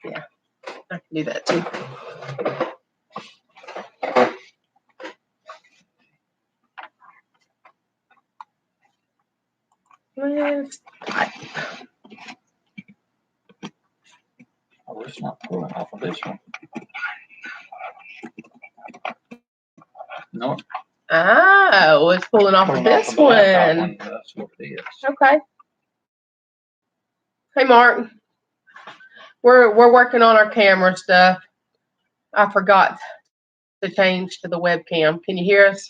Yeah, I can do that too. Oh, it's not pulling off of this one. No. Oh, it's pulling off of this one. That's what it is. Okay. Hey, Mark. We're working on our camera stuff. I forgot to change to the webcam. Can you hear us?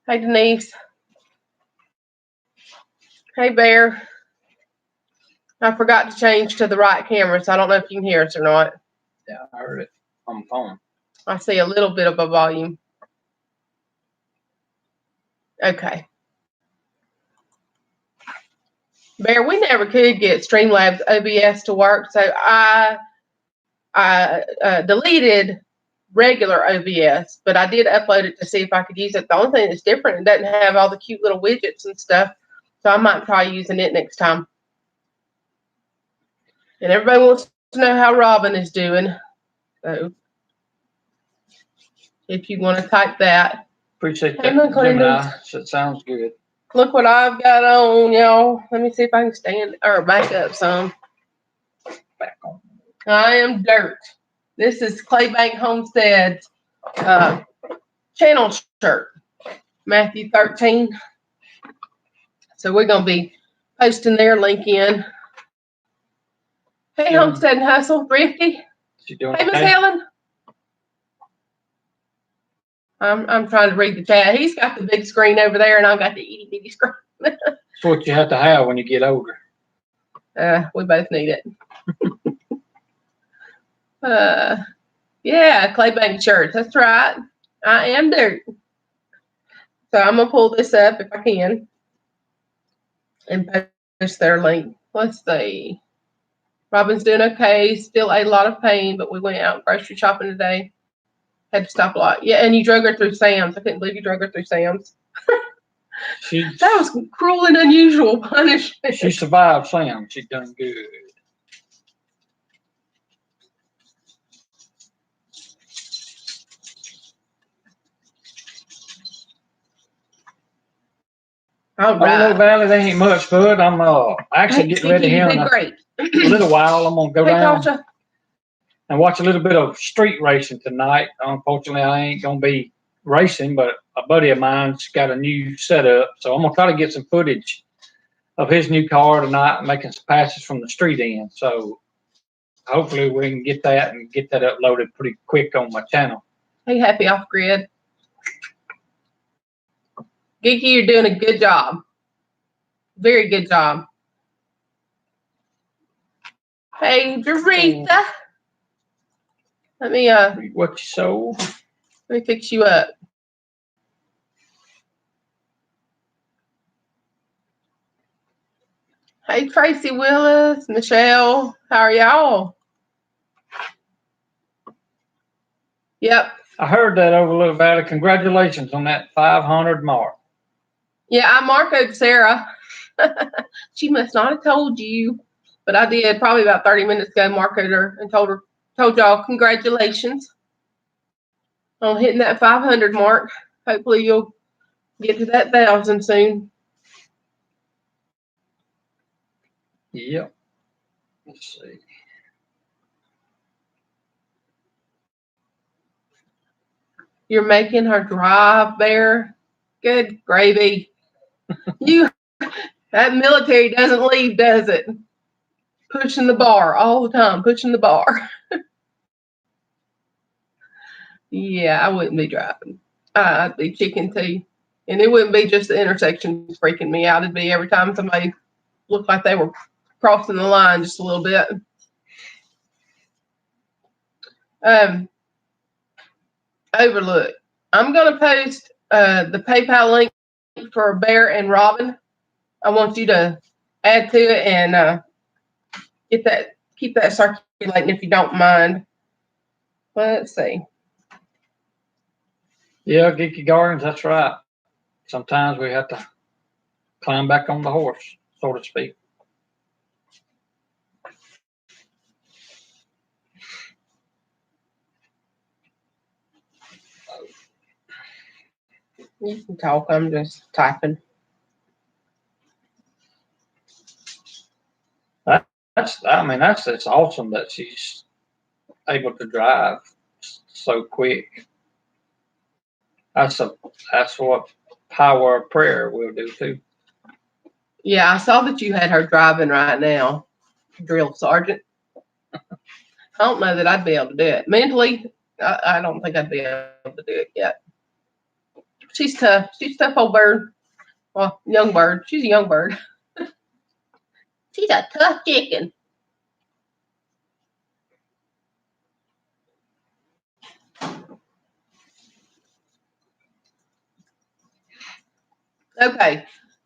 Hey, Denise. Hey, Bear. I forgot to change to the right camera, so I don't know if you can hear us or not. Yeah, I heard it on the phone. I see a little bit of a volume. Okay. Bear, we never could get Streamlabs OBS to work, so I deleted regular OBS, but I did upload it to see if I could use it. The only thing that's different, it doesn't have all the cute little widgets and stuff, so I might try using it next time. And everybody wants to know how Robin is doing, so if you want to type that. Appreciate that, Gemini. It sounds good. Look what I've got on, y'all. Let me see if I can stand or back up some. Back on. I am dirt. This is Claybank Homestead's channel shirt, Matthew 13. So we're going to be posting their link in. Hey, Homestead and Hustle, Thrifty. Hey, Miss Helen. I'm trying to read the chat. He's got the big screen over there, and I've got the itty bitty screen. That's what you have to have when you get older. We both need it. Yeah, Claybank shirts. That's right. I am dirt. So I'm gonna pull this up if I can and post their link. Let's see. Robin's doing okay. Still a lot of pain, but we went out grocery shopping today. Had to stop a lot. Yeah, and you drug her through Sam's. I couldn't believe you drug her through Sam's. That was cruel and unusual punishment. She survived Sam. She's done good. All right. Oh, no, Valley, there ain't much, bud. I'm actually getting ready here in a little while. I'm going to go down and watch a little bit of street racing tonight. Unfortunately, I ain't going to be racing, but a buddy of mine's got a new setup. So I'm going to try to get some footage of his new car tonight, making some passes from the street end. So hopefully we can get that and get that uploaded pretty quick on my channel. Hey, Happy Off Grid. Geeky, you're doing a good job. Very good job. Hey, Dorita. Let me what you sold. Let me fix you up. Hey, Tracy Willis, Michelle, how are y'all? Yep. I heard that over Little Valley. Congratulations on that 500 mark. Yeah, I marcoed Sarah. She must not have told you, but I did probably about 30 minutes ago. Marcoed her and told y'all congratulations on hitting that 500 mark. Hopefully you'll get to that 1,000 soon. Yep. Let's see. You're making her drive there. Good gravy. That military doesn't leave, does it? Pushing the bar all the time, pushing the bar. Yeah, I wouldn't be driving. I'd be chicken too. And it wouldn't be just the intersection freaking me out. It'd be every time somebody looked like they were crossing the line just a little bit. Overlook. I'm going to post the PayPal link for Bear and Robin. I want you to add to it and keep that circulating if you don't mind. Let's see. Yeah, Geeky Gardens, that's right. Sometimes we have to climb back on the horse, so to speak. You can talk. I'm just typing. That's it's awesome that she's able to drive so quick. That's what power of prayer will do too. Yeah, I saw that you had her driving right now, drill sergeant. I don't know that I'd be able to do it. Mentally, I don't think I'd be able to do it yet. She's tough. She's a tough old bird. Well, young bird. She's a young bird. She's a tough chicken. Okay,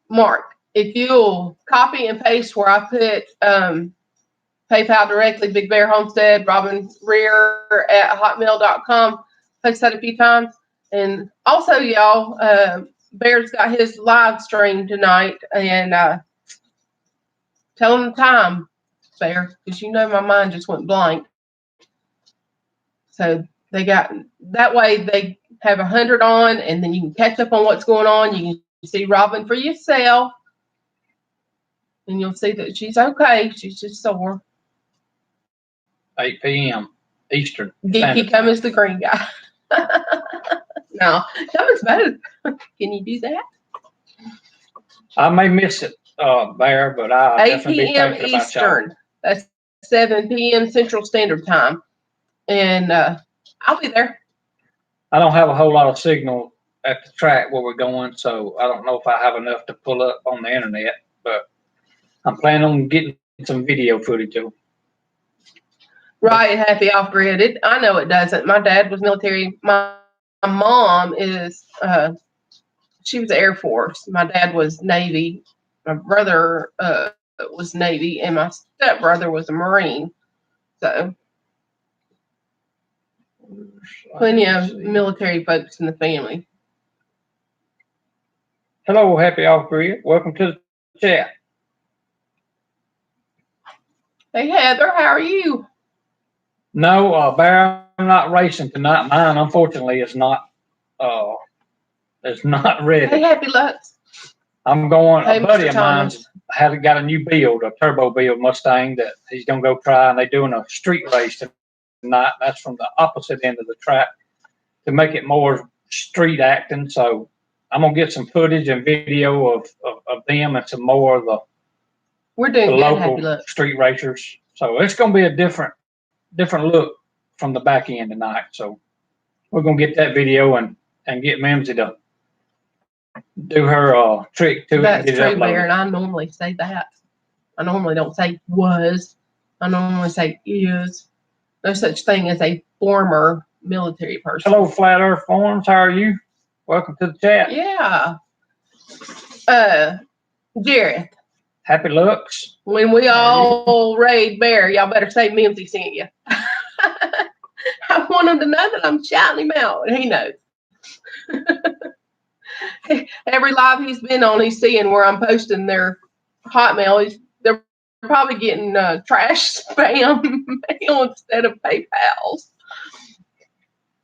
Mark, if you'll copy and paste where I put PayPal directly, Big Bear Homestead, Robin Rear at hotmail.com. Post that a few times. And also, y'all, Bear's got his live stream tonight. And tell him the time, Bear, because you know my mind just went blank. So they got that way they have 100 on, and then you can catch up on what's going on. You can see Robin for yourself, and you'll see that she's okay. She's just sore. 8 p.m. Eastern. Geeky Cummins, the green guy. No, Cummins both. Can you do that? I may miss it, Bear, but I'll 8 definitely be p.m. thinking Eastern. about y'all. That's 7 p.m. Central Standard Time. And I'll be there. I don't have a whole lot of signal at the track where we're going, so I don't know if I have enough to pull up on the internet, but I'm planning on getting some video footage of. Right, happy off grid. I know it doesn't. My dad was military. My mom is she was Air Force. My dad was Navy. My brother was Navy, and my stepbrother was a Marine. So plenty of military folks in the family. Hello, happy off grid. Welcome to the chat. Hey Heather, how are you? No, Bear, I'm not racing tonight. Mine, unfortunately, is not ready. Hey, Happy Lux. I'm going. Hey, a buddy Mr. of mine's got a new build, a turbo build Mustang that he's gonna go try, and they're doing a street race tonight. That's from the opposite end of the track to make it more street acting. So I'm gonna get some footage and video of them and some more of the local street racers. So it's gonna be a different look from the back end tonight. So we're gonna get that video and get Mimsy to do her trick to That's it. true, Bear, and I normally say that. I normally don't say was. I normally say is. No such thing as a former military person. Hello, Flat Earth Forums. How are you? Welcome to the chat. Yeah. Jareth. Happy looks. When we all raid Bear, y'all better say Mimsy sent you. I want him to know that I'm shouting him out, and he knows. Every live he's been on, he's seeing where I'm posting their Hotmail. They're probably getting trash spam mail instead of PayPal's.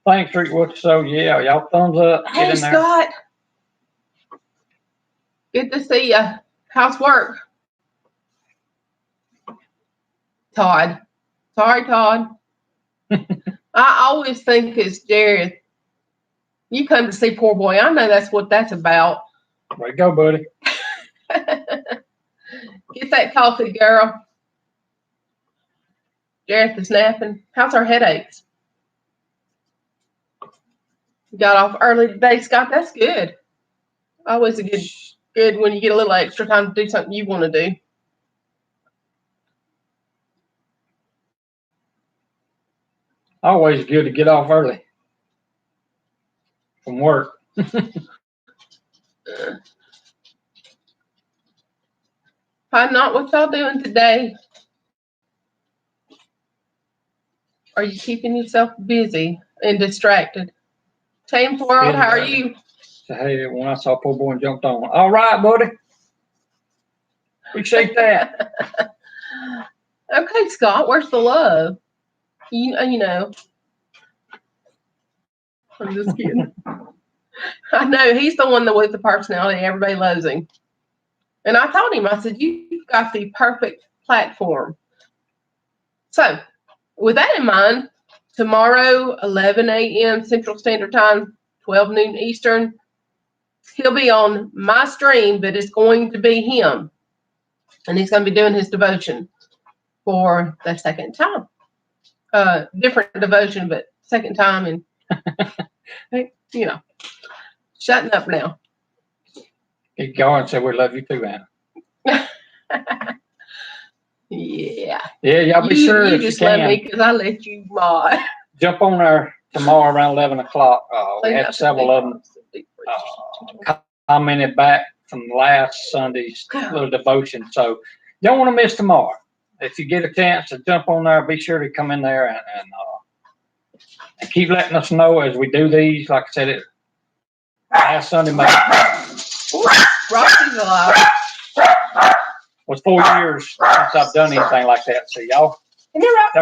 Thanks, Rick. So yeah, y'all thumbs up. Hey, Scott. Good to see you. How's work? Todd. Sorry, Todd. I always think it's Jared. You come to see PoorBoy. I know that's what that's about. Way to go, buddy. Get that coffee, girl. Jared is napping. How's our headaches? Got off early today, Scott. That's good. Always good when you get a little extra time to do something you want to do. Always good to get off early from work. Find out what y'all doing today. Are you keeping yourself busy and distracted? James World, how are you? Hey, when I saw PoorBoy and jumped on. All right, buddy. Appreciate that. Okay, Scott, where's the love? You know. I'm just kidding. I know, he's the one that with the personality. Everybody loves him. And I told him, I said, you've got the perfect platform. So, with that in mind, tomorrow, 11 a.m. Central Standard Time, 12 noon Eastern, he'll be on my stream, but it's going to be him. And he's going to be doing his devotion for the second time. Different devotion, but second time. And, you know, shutting up now. Keep going and say we love you too, Anna. Yeah. Yeah, y'all be sure you just love me because I let you mod. Jump on there tomorrow around 11 o'clock. We had several of them commented back from last Sunday's little devotion. So you don't want to miss tomorrow. If you get a chance to jump on there, be sure to come in there and keep letting us know as we do these. Like I said, it last Sunday Roxy's alive. Was 4 years since I've done anything like that. So y'all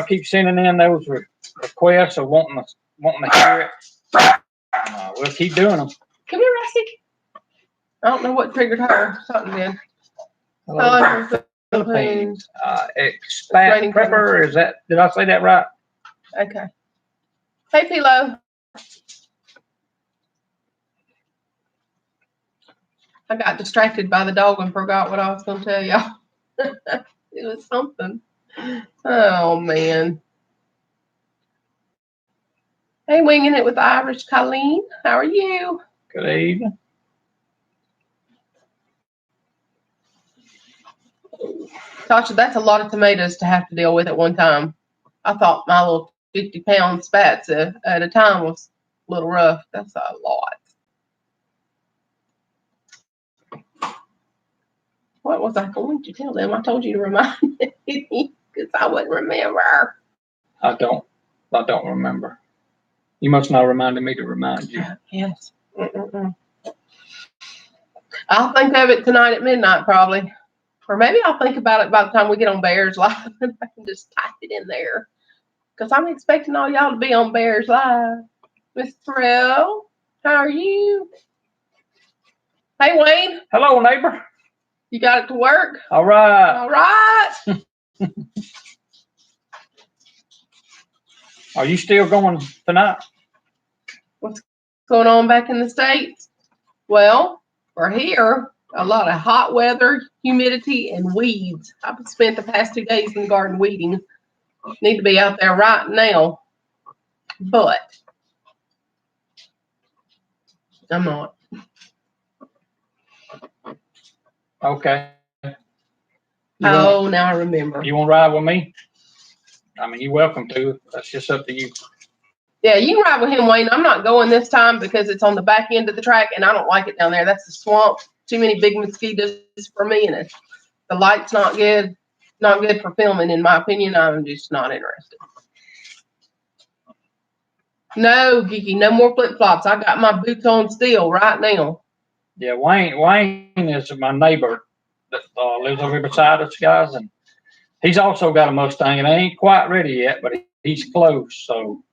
keep sending in those requests or wanting to hear it. We'll keep doing them. Come here, Roxy. I don't know what triggered her. Something did. Philippines. Expat prepper. Is that? Did I say that right? Okay. Hey, Philo. I got distracted by the dog and forgot what I was going to tell y'all. It was something. Oh, man. Hey, Winging It with Irish Colleen. How are you? Good evening. Tasha, that's a lot of tomatoes to have to deal with at one time. I thought my little 50-pound spats at a time was a little rough. That's a lot. What was I going to tell them? I told you to remind me because I wouldn't remember. I don't remember. You must not reminded me to remind you. Yes. I'll think of it tonight at midnight probably. Or maybe I'll think about it by the time we get on Bears Live and I can just type it in there. Because I'm expecting all y'all to be on Bears Live. Miss Terrell, how are you? Hey, Wayne. Hello, neighbor. You got it to work? All right. All right. Are you still going tonight? What's going on back in the States? Well, we're here. A lot of hot weather, humidity, and weeds. I've spent the past 2 days in the garden weeding. Need to be out there right now. But I'm not. Okay. Now I remember. You want to ride with me? I mean, you're welcome to. That's just up to you. Yeah, you can ride with him, Wayne. I'm not going this time because it's on the back end of the track, and I don't like it down there. That's the swamp. Too many big mosquitoes for me, and the light's not good. Not good for filming, in my opinion. I'm just not interested. No, Geeky, no more flip-flops. I got my boots on still right now. Yeah, Wayne is my neighbor that lives over beside us, guys, and he's also got a Mustang, and I ain't quite ready yet, but he's close, so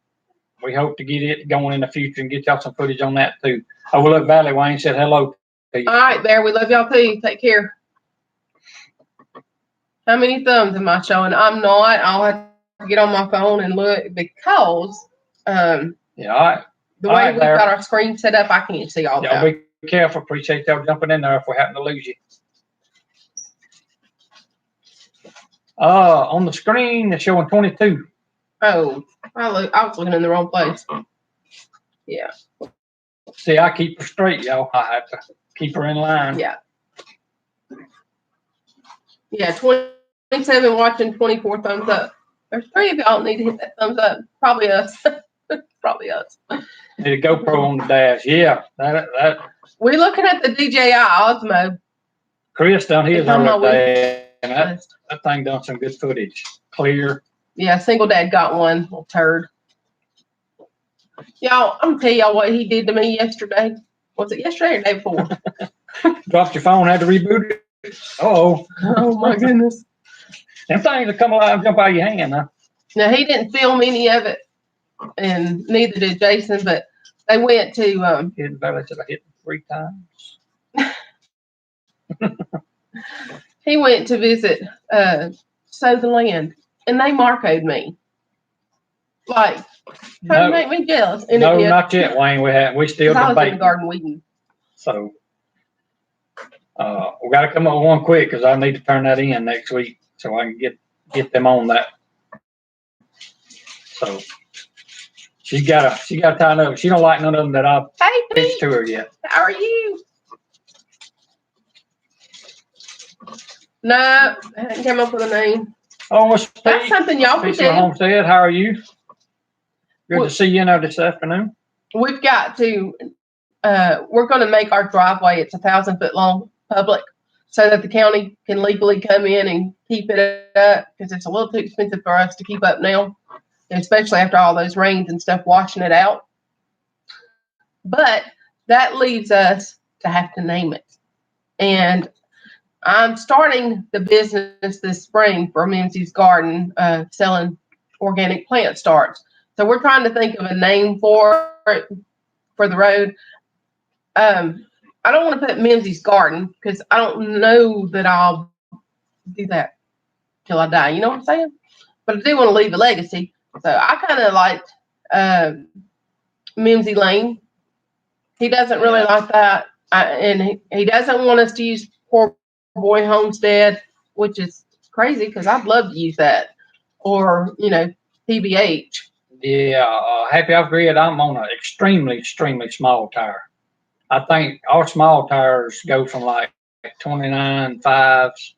we hope to get it going in the future and get y'all some footage on that too. Overlook Valley, Wayne said hello to you. All right, there. We love y'all too. Take care. How many thumbs am I showing? I'm not. I'll have to get on my phone and look because yeah, all right. The way we've got our screen set up, I can't see all that. Y'all be careful. Appreciate y'all jumping in there if we happen to lose you. On the screen, it's showing 22. Oh, I was looking in the wrong place. Yeah. See, I keep her straight, y'all. I have to keep her in line. Yeah. Yeah, 27 watching, 24 thumbs up. There's 3 of y'all need to hit that thumbs up. Probably us. Probably us. Need a GoPro on the dash. Yeah, that. We're looking at the DJI Osmo. Chris done his on the day, and that thing done some good footage. Clear. Yeah, single dad got one. Little turd. Y'all, I'm gonna tell y'all what he did to me yesterday. Was it yesterday or the day before? Dropped your phone, had to reboot it. Oh my goodness. Them things will come alive and jump out of your hand, huh? Now, he didn't film any of it, and neither did Jason, but They went to Hidden Valley till I hit 3 times. he went to visit Sow the Land, and they Marco'd me. Like, trying to make me jealous. And no, not yet, Wayne. We still debating. I was in the garden weeding. So we got to come up with one quick because I need to turn that in next week so I can get them on that. So she got to tie up. She don't like none of them that I've pitched to her yet. How are you? No, I hadn't come up with a name. Oh, it's Pete. That's something y'all can do. Homestead, how are you? Good to see you this afternoon. We've got to. We're going to make our driveway. It's 1,000-foot long, public, so that the county can legally come in and keep it up because it's a little too expensive for us to keep up now, especially after all those rains and stuff washing it out. But that leaves us to have to name it, and I'm starting the business this spring for Mimsy's Garden, selling organic plant starts. So we're trying to think of a name for it, for the road. I don't want to put Mimsy's Garden because I don't know that I'll do that till I die. You know what I'm saying? But I do want to leave a legacy. So I kind of liked Mimsy Lane. He doesn't really like that. And he doesn't want us to use PoorBoy Homestead, which is crazy because I'd love to use that. Or, PBH. Yeah, Happy Off Grid, I'm on an extremely, extremely small tire. I think our small tires go from like 29.5s,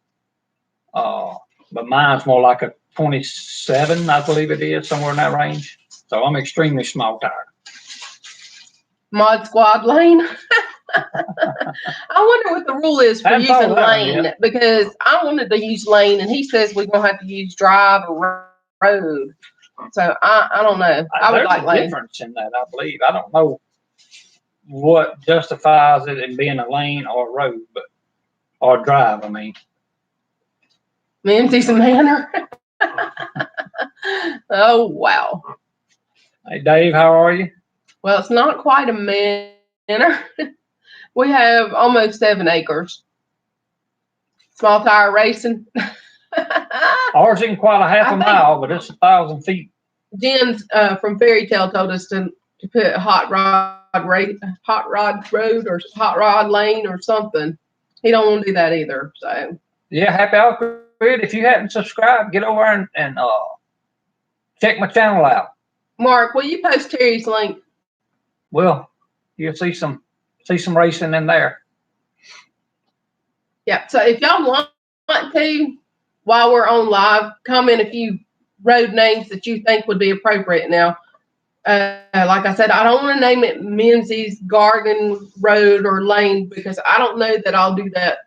but mine's more like a 27, I believe it is, somewhere in that range. So I'm extremely small tire. Mod Squad Lane. I wonder what the rule is for using lane, because I wanted to use lane, and he says we're going to have to use drive or road. So I don't know. I would like lane. There's a difference in that, I believe. I don't know what justifies it in being a lane or a road, or drive, I mean. Mimsy's a manor. Oh, wow. Hey, Dave, how are you? Well, it's not quite a manor. We have almost 7 acres. Small tire racing. Ours isn't quite a half a mile, but it's 1,000 feet. Jen's from Fairy Tale told us to put hot rod road or hot rod lane or something. He don't want to do that either. So yeah, Happy Alfred. If you haven't subscribed, get over and check my channel out. Mark, will you post Terry's link? Well, you'll see some racing in there. Yeah. So if y'all want to, while we're on live, comment a few road names that you think would be appropriate. Now, like I said, I don't want to name it Mimsy's Garden Road or Lane because I don't know that I'll do that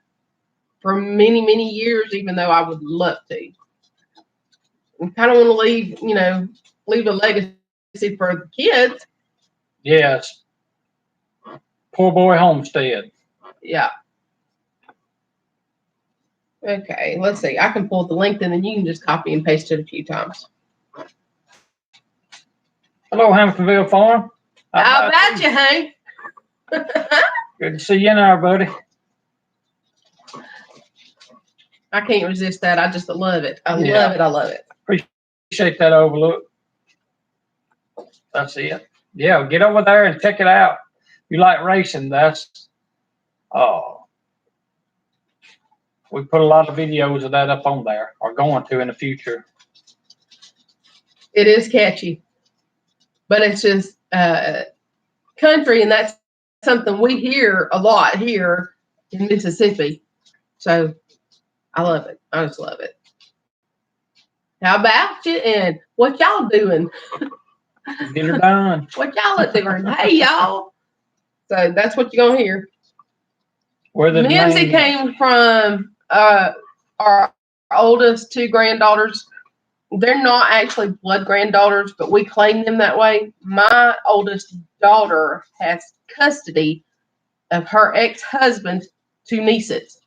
for many, many years, even though I would love to. I kind of want to leave a legacy for the kids. Yes. PoorBoy Homestead. Yeah. Okay, let's see. I can pull the link and then you can just copy and paste it a few times. Hello, Hamiltonville Farm. How about you, Hank? Good to see you in there, buddy. I can't resist that. I just love it. I love it. Appreciate that, Overlook. That's it. Yeah, get over there and check it out. You like racing, we put a lot of videos of that up on there, or going to in the future. It is catchy, but it's just country, and that's something we hear a lot here in Mississippi. So I love it. I just love it. How about you? And what y'all doing? Dinner done. What y'all are doing? Hey, y'all. So that's what you're going to hear. Mimsy came from our oldest 2 granddaughters. They're not actually blood granddaughters, but we claim them that way. My oldest daughter has custody of her ex-husband's 2 nieces.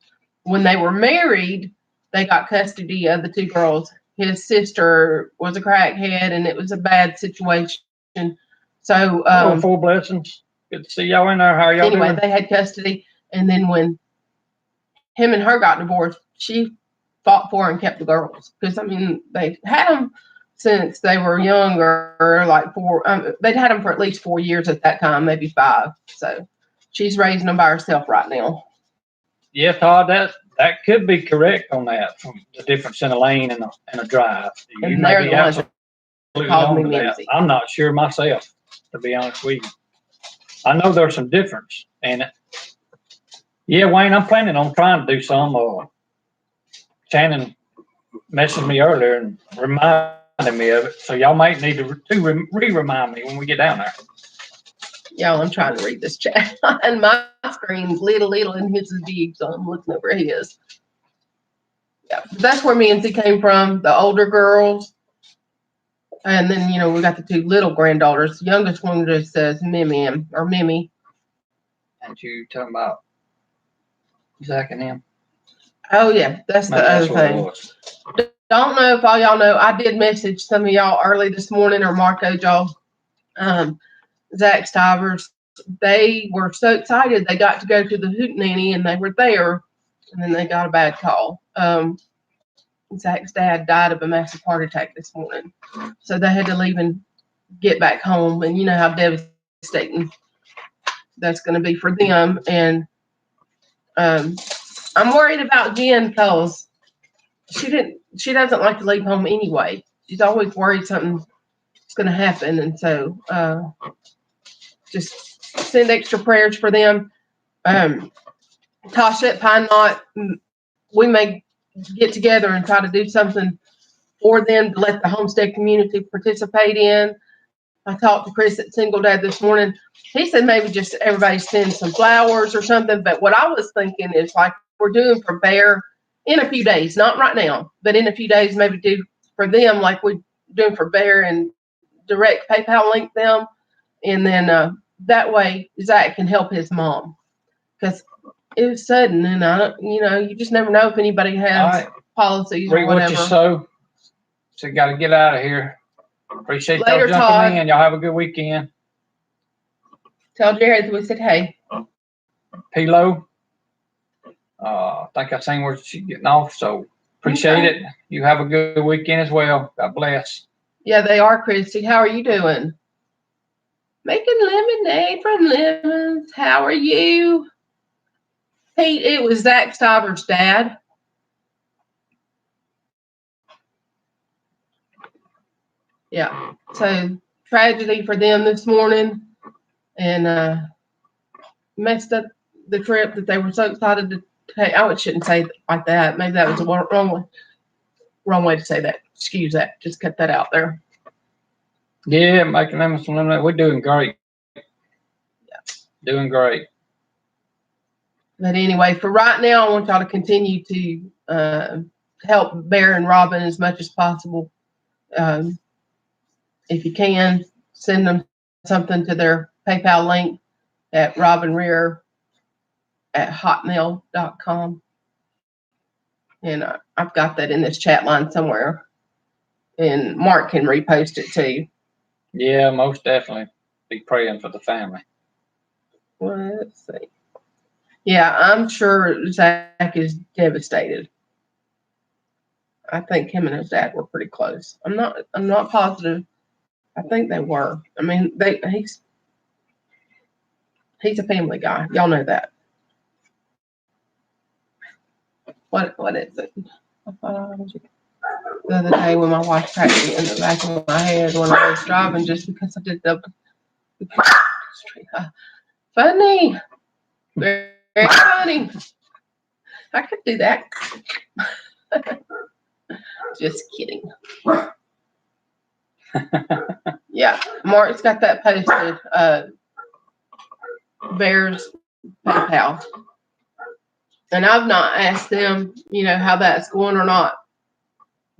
When they were married, they got custody of the 2 girls. His sister was a crackhead, and it was a bad situation. So, four blessings. Good to see y'all in there. How are y'all anyway, doing? they had custody, and then when him and her got divorced, she fought for and kept the girls because I mean they had them since they were younger, like they'd had them for at least 4 years at that time, maybe 5. So she's raising them by herself right now. Yeah, Todd, that could be correct on that. From the difference in a lane and a drive. You And may they're be the ones absolutely that called me on to that. Mimsy. I'm not sure myself, to be honest with you. I know there's some difference, and yeah, Wayne, I'm planning on trying to do some. Shannon messaged me earlier and reminded me of it, so y'all might need to re-remind me when we get down there. Y'all, I'm trying to read this chat, and my screen's little, and his is big, so I'm looking over his. Yeah, that's where Mimsy came from. The older girls, and then we got the 2 little granddaughters. The youngest one just says Mimi or Mimi. And you talking about Zach and him? Oh yeah, that's the other thing. Don't know if all y'all know. I did message some of y'all early this morning, or Marco y'all. Zach Stivers. They were so excited they got to go to the hootenanny, and they were there, and then they got a bad call. Zach's dad died of a massive heart attack this morning, so they had to leave and get back home. And you know how devastating that's going to be for them. And I'm worried about Jen because she doesn't like to leave home anyway. She's always worried something's going to happen, and so just send extra prayers for them. Tasha at Pine Knot, we may get together and try to do something for them to let the homestead community participate in. I talked to Chris at Single Dad this morning. He said maybe just everybody send some flowers or something. But what I was thinking is like we're doing for Bear in a few days, not right now, but in a few days, maybe do for them like we're doing for Bear and direct PayPal link them. And then that way Zach can help his mom. Because it was sudden, and you just never know if anybody has policies or whatever. What you sow. So you got to get out of here. Appreciate Later, y'all jumping in. Y'all have a good weekend. Tell Jared we said hey. Pilo. I think I seen where she's getting off, so appreciate it. You have a good weekend as well. God bless. Yeah, they are, Christy. How are you doing? Making lemonade from lemons. How are you? Pete, it was Zach Stiver's dad. Yeah. So tragedy for them this morning, and messed up the trip that they were so excited to take. I shouldn't say it like that. Maybe that was the wrong way to say that. Excuse that. Just cut that out there. Yeah, making lemons from lemonade. We're doing great. Yeah. Doing great. But anyway, for right now, I want y'all to continue to help Bear and Robin as much as possible. If you can, send them something to their PayPal link at robinrear@hotmail.com. And I've got that in this chat line somewhere. And Mark can repost it too. Yeah, most definitely. Be praying for the family. Well, let's see. Yeah, I'm sure Zach is devastated. I think him and his dad were pretty close. I'm not positive. I think they were. I mean, he's a family guy. Y'all know that. What is it? I thought I was the other day when my wife cracked me in the back of my head when I was driving just because I did the funny. Very, very funny. I could do that. Just kidding. Yeah, Mark's got that posted. Bear's PayPal. And I've not asked them, how that's going or not.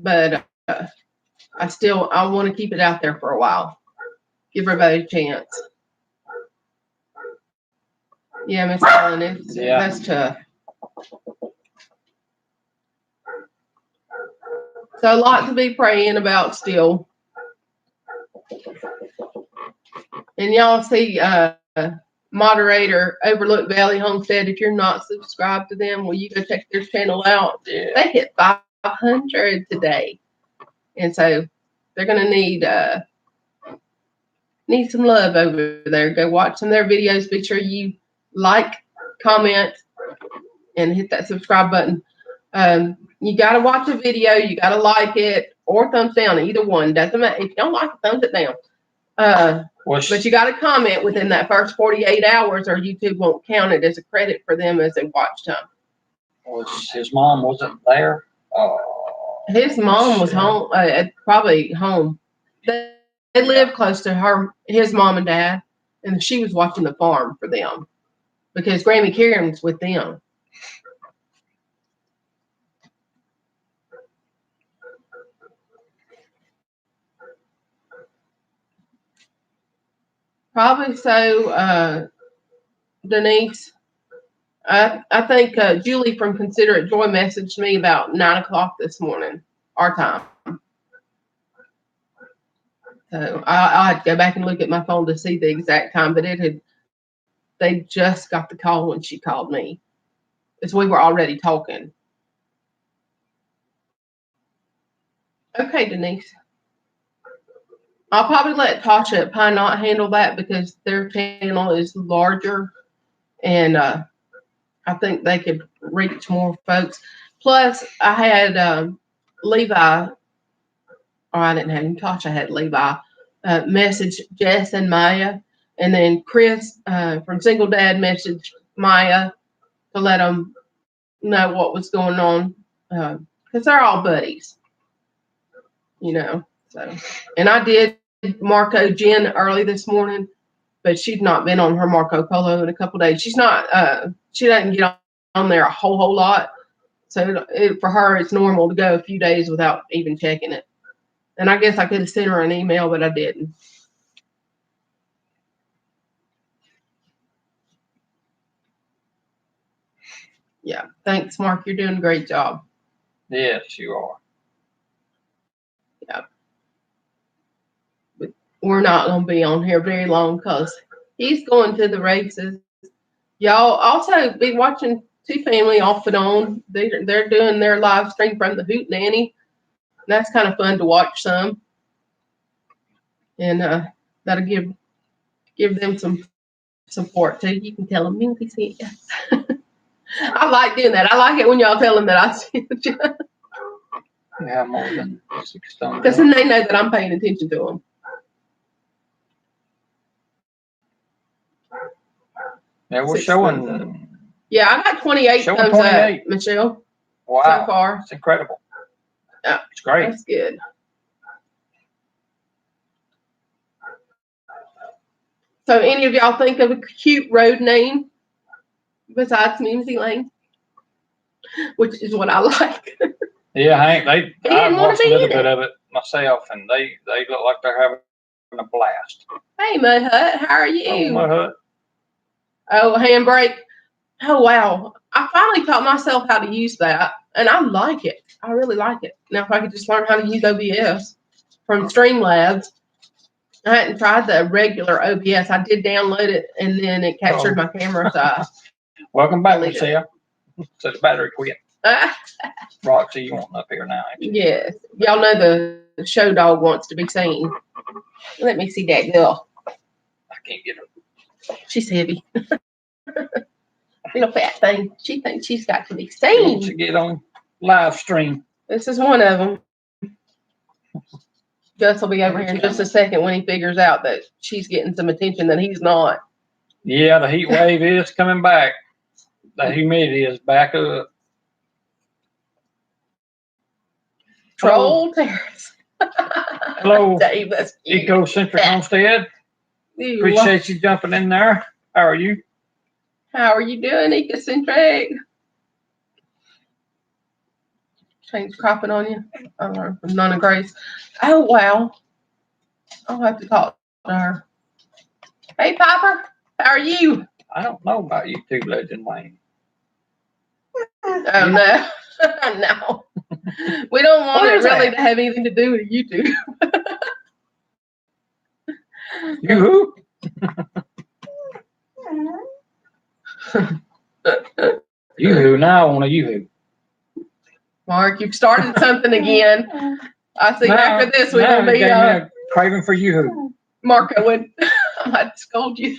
But I want to keep it out there for a while. Give everybody a chance. Yeah, Miss Ellen, that's tough. So a lot to be praying about still. And y'all see moderator Overlook Valley Homestead. If you're not subscribed to them, will you go check their channel out? Yeah. They hit 500 today. And so they're going to need some love over there. Go watch some of their videos. Be sure you like, comment, and hit that subscribe button. You got to watch a video. You got to like it or thumbs down. Either one. Doesn't matter. If you don't like it, thumbs it down. But you got to comment within that first 48 hours or YouTube won't count it as a credit for them as a watch time. His mom wasn't there? His mom was home, probably home. They lived close to his mom and dad, and she was watching the farm for them because Grammy Kieran's with them. Probably so, Denise. I think Julie from Considerate Joy messaged me about 9 o'clock this morning, our time. So I had to go back and look at my phone to see the exact time, but they just got the call when she called me. Because we were already talking. Okay, Denise. I'll probably let Tasha at Pine Knot handle that because their channel is larger and I think they could reach more folks. Plus, I had Levi, or I didn't have him, Tasha had Levi, message Jess and Maya. And then Chris from Single Dad messaged Maya to let them know what was going on. Because they're all buddies, you know. So, and I did Marco Jen early this morning, but she's not been on her Marco Polo in a couple days. She's not. She doesn't get on there a whole lot. So for her, it's normal to go a few days without even checking it. And I guess I could have sent her an email, but I didn't. Yeah. Thanks, Mark. You're doing a great job. Yes, you are. Yeah. But we're not going to be on here very long because he's going to the races. Y'all also be watching Two Family off and on. They're doing their live stream from the Hoot Nanny. That's kind of fun to watch some. And that'll give them some support too. You can tell them, Mimsy see you. I like doing that. I like it when y'all tell them that I see you. Yeah, more than 6 stones. Because then they know that I'm paying attention to them. Yeah, we're showing. Yeah, I got 28 thumbs up, Michelle. Wow. So far. It's incredible. Yeah. It's great. That's good. So any of y'all think of a cute road name besides Mimsy Lane? Which is what I like. Yeah, Hank, I watched a little bit of it myself, and they look like they're having a blast. Hey, Mud Hut, how are you? Oh, Mud Hut. Oh, handbrake. Oh, wow. I finally taught myself how to use that, and I like it. I really like it. Now, if I could just learn how to use OBS from Streamlabs. I hadn't tried the regular OBS. I did download it, and then it captured my camera. So welcome back, Michelle. So the battery quit. Roxy, you want up here now? Yes. Y'all know the show dog wants to be seen. Let me see that girl. I can't get her. She's heavy. Little fat thing. She thinks she's got to be seen. Wants to get on live stream. This is one of them. Gus will be over here in just a second when he figures out that she's getting some attention that he's not. Yeah, the heat wave is coming back. The humidity is back up. Troll Terrace. Hello, Dave, that's cute. Eco-Centric Homestead. Appreciate you jumping in there. How are you? How are you doing, Eco-Centric? Change cropping on you. From Nonna Grace. Oh, wow. I'll have to talk to her. Hey, Piper. How are you? I don't know about YouTube Legend Lane. Oh, no. No. We don't want it really to have anything to do with YouTube. You who? Yoo-hoo, now I want a yoo-hoo. Mark, you've started something again. I think after this we're going to be a craving for yoo-hoo. Marco would I might scold you.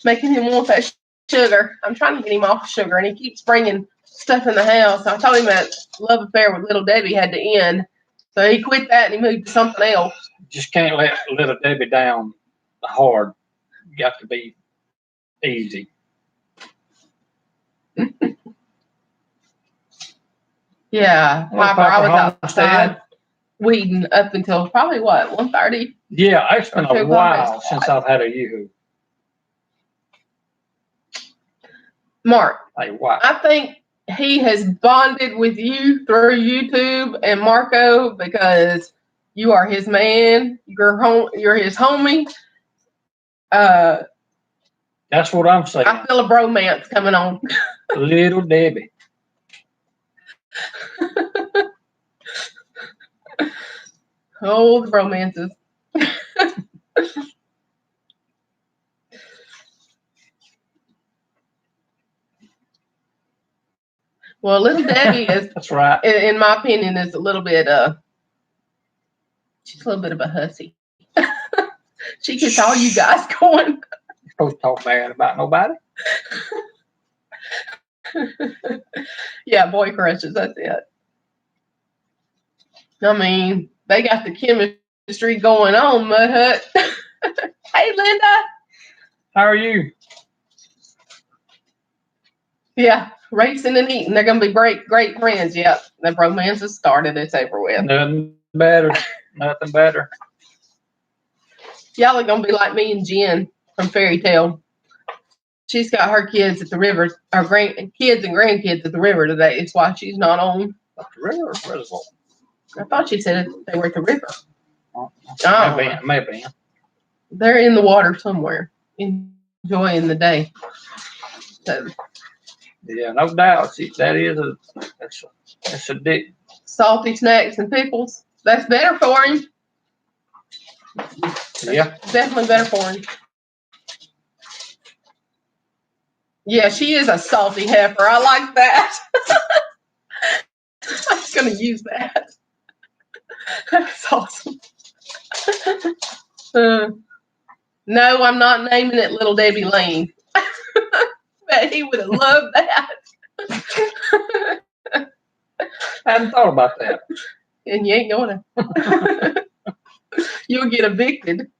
Making him want that sugar. I'm trying to get him off sugar, and he keeps bringing stuff in the house. I told him that love affair with Little Debbie had to end. So he quit that and he moved to something else. Just can't let Little Debbie down hard. You got to be easy. Yeah, Piper, I was outside weeding up until probably what, 1:30? Yeah, it's been a while since I've had a yoo-hoo. Mark, Like what? I think he has bonded with you through YouTube and Marco because you are his man. You're his homie. That's what I'm saying. I feel a bromance coming on. Little Debbie. Oh, the romances. Well, Little Debbie is, that's right. In my opinion, is a little bit she's a little bit of a hussy. She gets all you guys going. You're supposed to talk bad about nobody. Yeah, boy crushes, that's it. I mean, they got the chemistry going on, Mud Hut. Hey, Linda. How are you? Yeah, racing and eating. They're going to be great friends. Yep, the romance has started. It's over with. Nothing better. Nothing better. Y'all are going to be like me and Jen from Fairy Tale. She's got her kids at the river, her kids and grandkids at the river today. It's why she's not on. The river reservoir. I thought she said they were at the river. Maybe. They're in the water somewhere, enjoying the day. So, yeah, no doubt. That's a dick. Salty snacks and pickles. That's better for him. Yeah. Definitely better for him. Yeah, she is a salty heifer. I like that. I'm just going to use that. That's awesome. No, I'm not naming it Little Debbie Lane. But he would have loved that. I hadn't thought about that. And you ain't going to. You'll get evicted.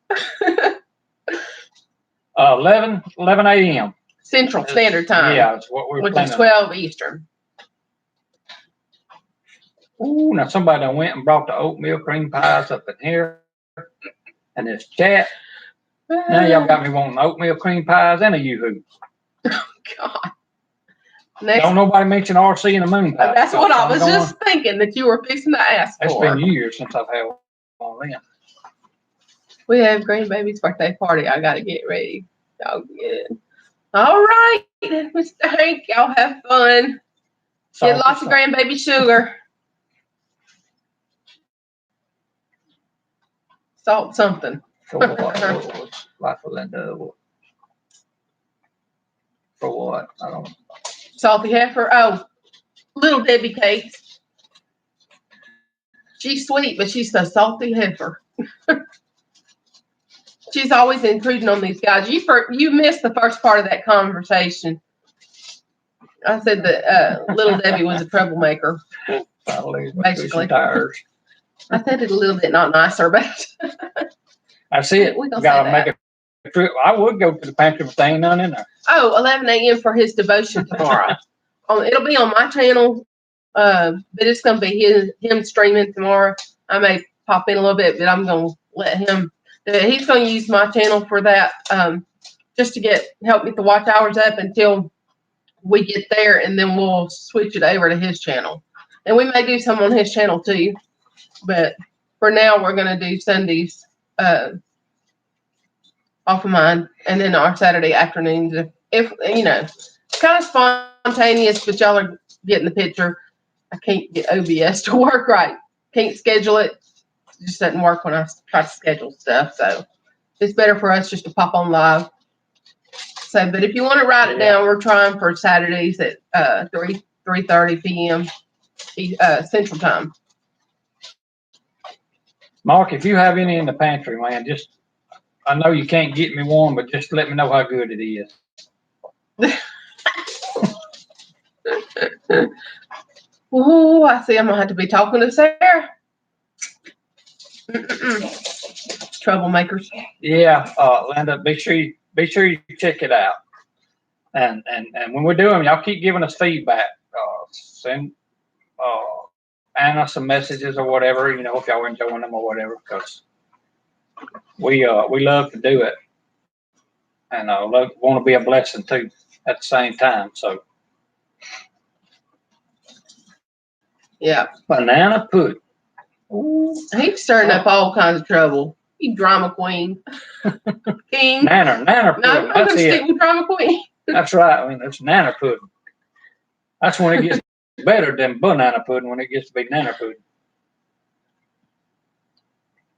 11 a.m. Central Standard Time. Yeah, that's what we're planning. Which is 12 Eastern. Ooh, now somebody done went and brought the oatmeal cream pies up in here. And this chat. Now y'all got me wanting oatmeal cream pies and a yoo-hoo. Oh, God. Don't nobody mention RC and the moon pie. That's what I was just thinking that you were fixing to ask for. It's been years since I've had one of them. We have grandbaby's birthday party. I got to get ready. Y'all good. All right, Mr. Hank. Y'all have fun. Get lots of grandbaby sugar. Salt something. For what? Like for Linda. For what? I don't know. Salty heifer. Oh, Little Debbie cakes. She's sweet, but she's a salty heifer. She's always intruding on these guys. You missed the first part of that conversation. I said that Little Debbie was a troublemaker. Basically. I said it a little bit not nicer, but that's it. We gotta make a trip. I would go to the pantry, but there ain't none in there. Oh, 11 a.m. for his devotion tomorrow. It'll be on my channel, but it's gonna be him streaming tomorrow. I may pop in a little bit, but I'm gonna let him. He's gonna use my channel for that, just to help get the watch hours up until we get there, and then we'll switch it over to his channel. And we may do some on his channel too. But for now, we're going to do Sundays off of mine, and then our Saturday afternoons. If you know, it's kind of spontaneous, but y'all are getting the picture. I can't get OBS to work right. Can't schedule it. It just doesn't work when I try to schedule stuff. So it's better for us just to pop on live. So, but if you want to write it down, we're trying for Saturdays at 3:30 p.m. Central Time. Mark, if you have any in the pantry, man, I know you can't get me one, but just let me know how good it is. Oh, I see. I'm gonna have to be talking to Sarah. Troublemakers. Yeah, Linda, be sure you check it out. And when we're doing, y'all keep giving us feedback. Send Anna some messages or whatever, if y'all are enjoying them or whatever, because we love to do it, and want to be a blessing too at the same time. So yeah, banana pudding. Ooh, he's stirring up all kinds of trouble. You drama queen, king. Nanner pudding. No, I'm gonna stick with drama queen. That's right. I mean, it's nanner pudding. That's when it gets better than banana pudding, when it gets to be nanner pudding.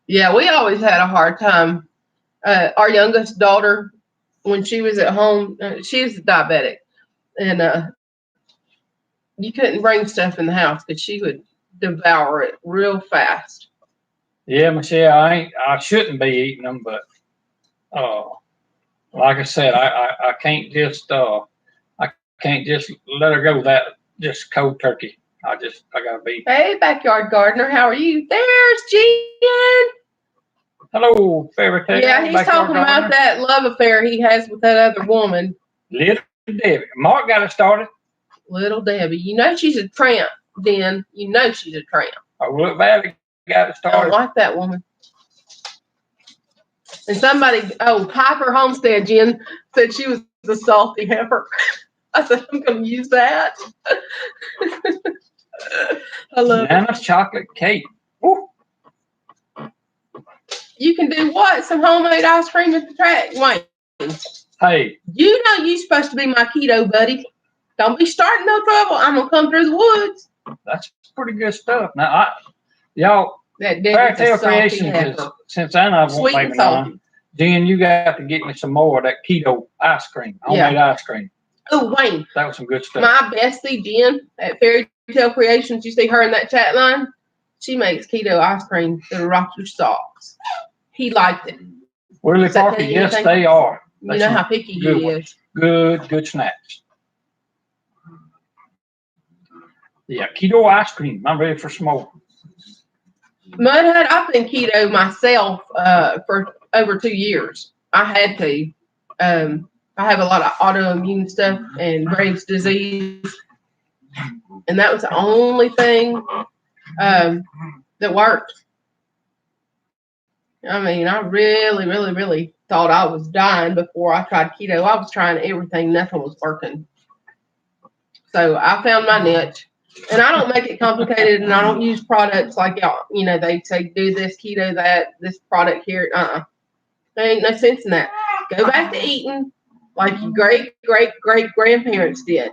Yeah, we always had a hard time. Our youngest daughter, when she was at home, she's diabetic, and you couldn't bring stuff in the house because she would devour it real fast. Yeah, Michelle, I shouldn't be eating them, but like I said, I can't just let her go that just cold turkey. I gotta be. Hey, backyard gardener, how are you? There's Jen. Hello, fairy tale. Yeah, he's talking about that love affair he has with that other woman. Little Debbie. Mark got it started. Little Debbie. You know she's a tramp, then. You know she's a tramp. Oh, look, Valley got it started. I don't like that woman. And somebody, Piper Homestead, Jen, said she was the salty heifer. I said, I'm going to use that. I love Nana's chocolate cake. Woo. You can do what? Some homemade ice cream at the track, Wayne. Hey. You know you're supposed to be my keto buddy. Don't be starting no trouble. I'm going to come through the woods. That's pretty good stuff. Now, y'all, that Fairy Tale Creations is, since I won't make it on, Jen, you got to get me some more of that keto ice cream, homemade ice cream. Oh, Wayne. That was some good stuff. My bestie, Jen, at Fairy Tale Creations, you see her in that chat line? She makes keto ice cream that'll rock your socks. He liked it. Really, Parker? Yes, they are. You know how picky he is. Good snacks. Yeah, keto ice cream. I'm ready for some more. Mudhead, I've been keto myself for over 2 years. I had to. I have a lot of autoimmune stuff and Graves' disease. And that was the only thing that worked. I mean, I really thought I was dying before I tried keto. I was trying everything. Nothing was working. So I found my niche. And I don't make it complicated, and I don't use products like y'all. They say do this keto, that, this product here. There ain't no sense in that. Go back to eating like your great grandparents did.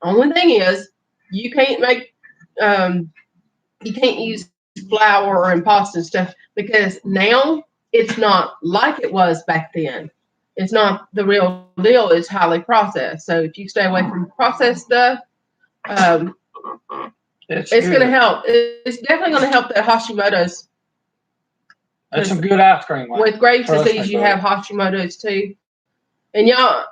Only thing is, you can't make, you can't use flour and pasta and stuff because now it's not like it was back then. It's not the real deal. It's highly processed. So if you stay away from processed stuff, it's going to help. It's definitely going to help that Hashimoto's. That's some good ice cream. With Graves' disease, you have Hashimoto's too. And y'all,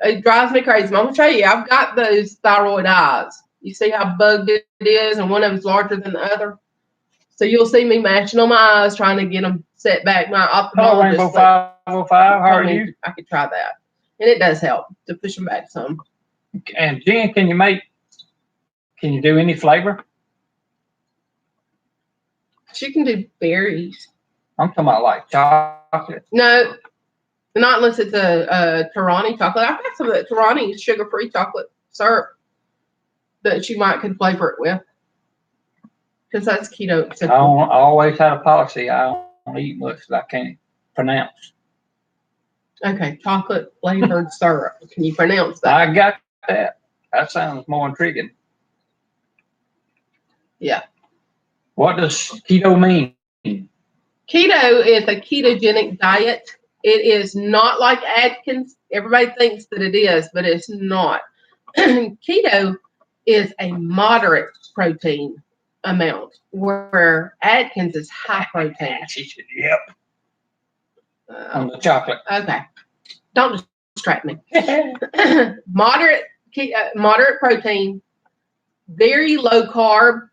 it drives me crazy. I'm going to show you. I've got those thyroid eyes. You see how bugged it is, and one of them's larger than the other. So you'll see me matching on my eyes, trying to get them set back. My ophthalmologist. Rainbow 505. How are you? I could try that, and it does help to push them back some. And Jen, can you do any flavor? She can do berries. I'm talking about like chocolate. No, not unless it's a Torani chocolate. I've got some of that Torani sugar-free chocolate syrup that she might could flavor it with. Because that's keto acceptable. I always had a policy. I don't eat much that I can't pronounce. Okay, chocolate flavored syrup. Can you pronounce that? I got that. That sounds more intriguing. Yeah. What does keto mean? Keto is a ketogenic diet. It is not like Atkins. Everybody thinks that it is, but it's not. Keto is a moderate protein amount, where Atkins is high protein. Yep. On the chocolate. Okay. Don't distract me. Moderate protein, very low carb.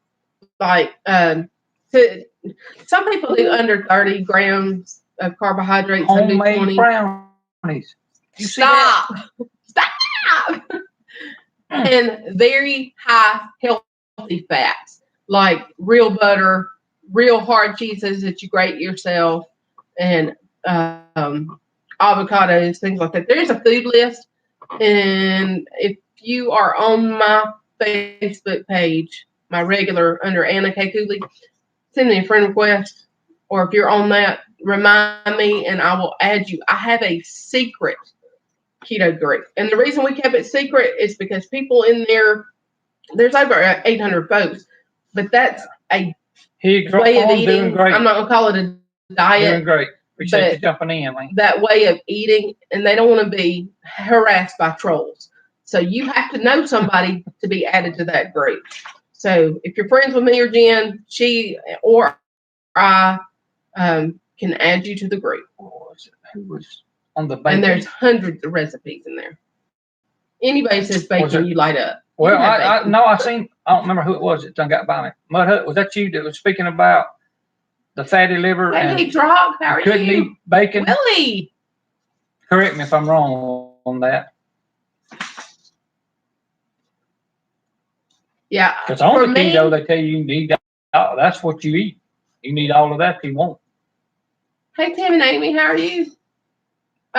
Like some people do under 30 grams of carbohydrates. Homemade brownies. Stop. And very high healthy fats, like real butter, real hard cheeses that you grate yourself, and avocados, things like that. There's a food list, and if you are on my Facebook page, my regular under Anna K. Cooley, send me a friend request, or if you're on that, remind me and I will add you. I have a secret keto group, and the reason we kept it secret is because people in there's over 800 folks, but that's a way of eating. I'm not gonna call it a diet. Doing great. Appreciate you jumping in, man. That way of eating, and they don't want to be harassed by trolls. So you have to know somebody to be added to that group. So if you're friends with me or Jen, she or I can add you to the group. Who was on the bacon? And there's hundreds of recipes in there. Anybody says bacon, you light up. Well, I don't remember who it was that done got by me. Mud Hut, was that you that was speaking about the fatty liver? Hey, Drock, how are you? Couldn't eat bacon. Willie. Correct me if I'm wrong on that. Yeah. Because on the keto, they tell you need that's what you eat. You need all of that if you want. Hey, Tim and Amy, how are you?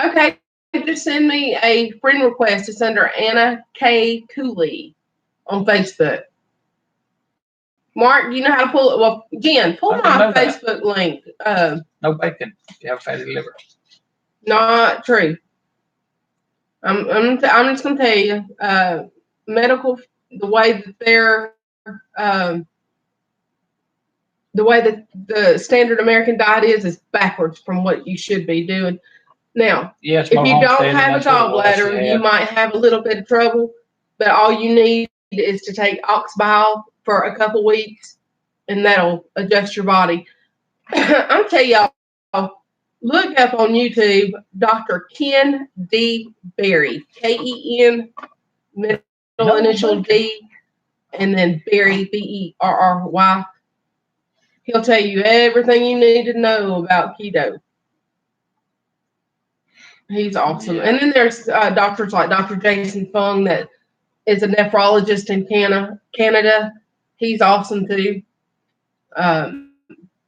Okay, just send me a friend request. It's under Anna K. Cooley on Facebook. Mark, you know how to pull it? Well, Jen, pull my Facebook link. No bacon if you have fatty liver. Not true. I'm just going to tell you, medical, the way that they're, the way that the standard American diet is backwards from what you should be doing. Now, if you don't have a gallbladder, you might have a little bit of trouble, but all you need is to take ox bile for a couple weeks, and that'll adjust your body. I'll tell y'all, look up on YouTube, Dr. Ken D. Berry, K-E-N, middle initial D, and then Berry, B-E-R-R-Y. He'll tell you everything you need to know about keto. He's awesome. And then there's doctors like Dr. Jason Fung that is a nephrologist in Canada. He's awesome too.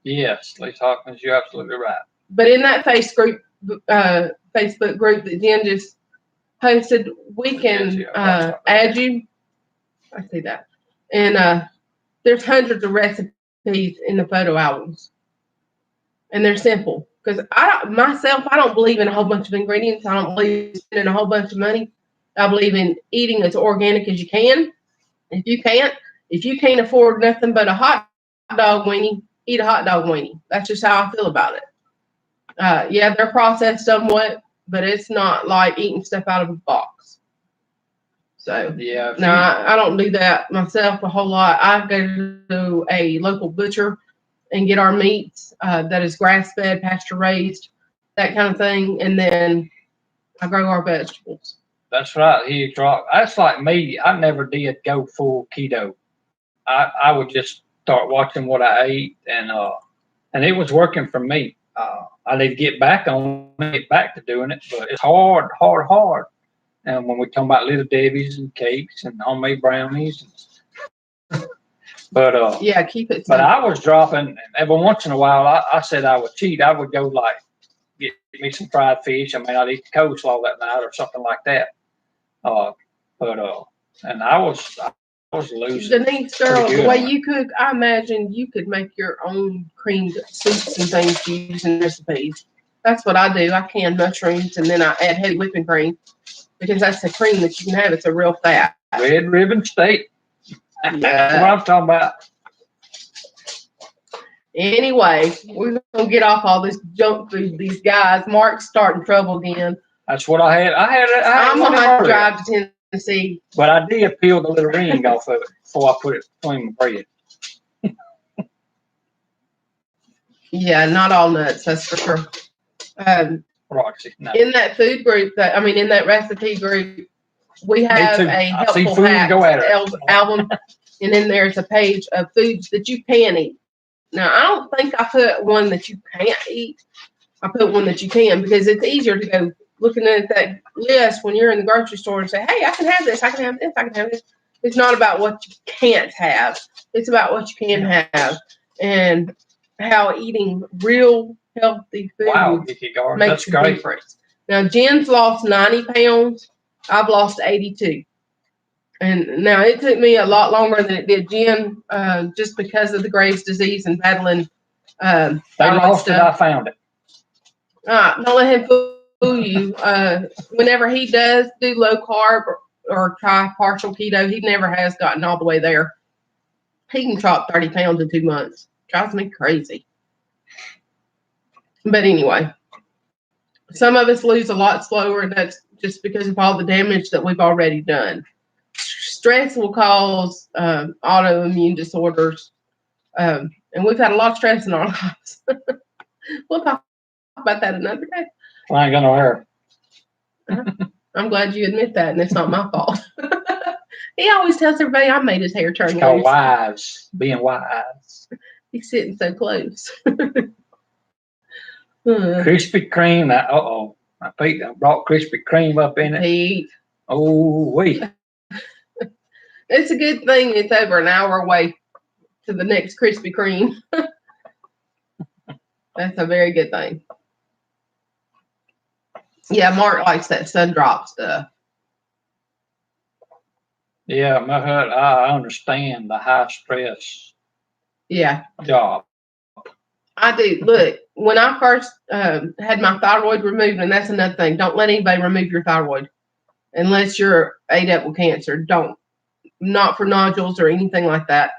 Yes, Lisa Hawkins, you're absolutely right. But in that Facebook group that Jen just posted, we can add you. I see that. And there's hundreds of recipes in the photo albums. And they're simple. Because I don't believe in a whole bunch of ingredients. I don't believe in spending a whole bunch of money. I believe in eating as organic as you can. If you can't afford nothing but a hot dog weenie, eat a hot dog weenie. That's just how I feel about it. Yeah, they're processed somewhat, but it's not like eating stuff out of a box. So yeah, no, I don't do that myself a whole lot. I go to a local butcher and get our meats that is grass-fed, pasture-raised, that kind of thing, and then I grow our vegetables. That's right. That's like me. I never did go full keto. I would just start watching what I ate, and it was working for me. I need to get back to doing it, but it's hard. And when we're talking about Little Debbie's and cakes and homemade brownies, but yeah, keep it simple. But I was dropping, and every once in a while, I said I would cheat. I would go like get me some fried fish. I mean, I'd eat the coleslaw that night or something like that. And I was losing. Denise, girl, the way you cook, I imagine you could make your own creamed soups and things using recipes. That's what I do. I can mushrooms, and then I add heavy whipping cream because that's the cream that you can have. It's a real fat. Red ribbon steak. That's what I'm talking about. Anyway, we're gonna get off all this junk food. These guys, Mark's starting trouble again. That's what I had. I'm gonna have to drive to Tennessee. But I did peel the little ring off of it before I put it between my bread. Yeah, not all nuts, that's for sure. Roxy, no. In that food group, in that recipe group, we have a helpful hacks album, and then there's a page of foods that you can eat. Now, I don't think I put one that you can't eat. I put one that you can because it's easier to go looking at that list when you're in the grocery store and say, hey, I can have this, I can have this, I can have this. It's not about what you can't have. It's about what you can have and how eating real healthy food makes a difference. Now, Jen's lost 90 pounds. I've lost 82. And now it took me a lot longer than it did Jen, just because of the Graves' disease and battling. They lost it. I found it. Don't let him fool you. Whenever he does do low carb or try partial keto, he never has gotten all the way there. He can drop 30 pounds in 2 months. Drives me crazy. But anyway, some of us lose a lot slower, and that's just because of all the damage that we've already done. Stress will cause autoimmune disorders, and we've had a lot of stress in our lives. We'll talk about that another day. I ain't got no hair. I'm glad you admit that, and it's not my fault. He always tells everybody I made his hair turn loose. It's called wise, being wise. He's sitting so close. Krispy Kreme. My feet brought Krispy Kreme up in it. Pete. Oh, wait. It's a good thing it's over an hour away to the next Krispy Kreme. That's a very good thing. Yeah, Mark likes that sun-drop stuff. Yeah, I understand the high stress. Yeah. Job. I do. Look, when I first had my thyroid removed, and that's another thing, don't let anybody remove your thyroid unless you're ate up with cancer. Don't. Not for nodules or anything like that.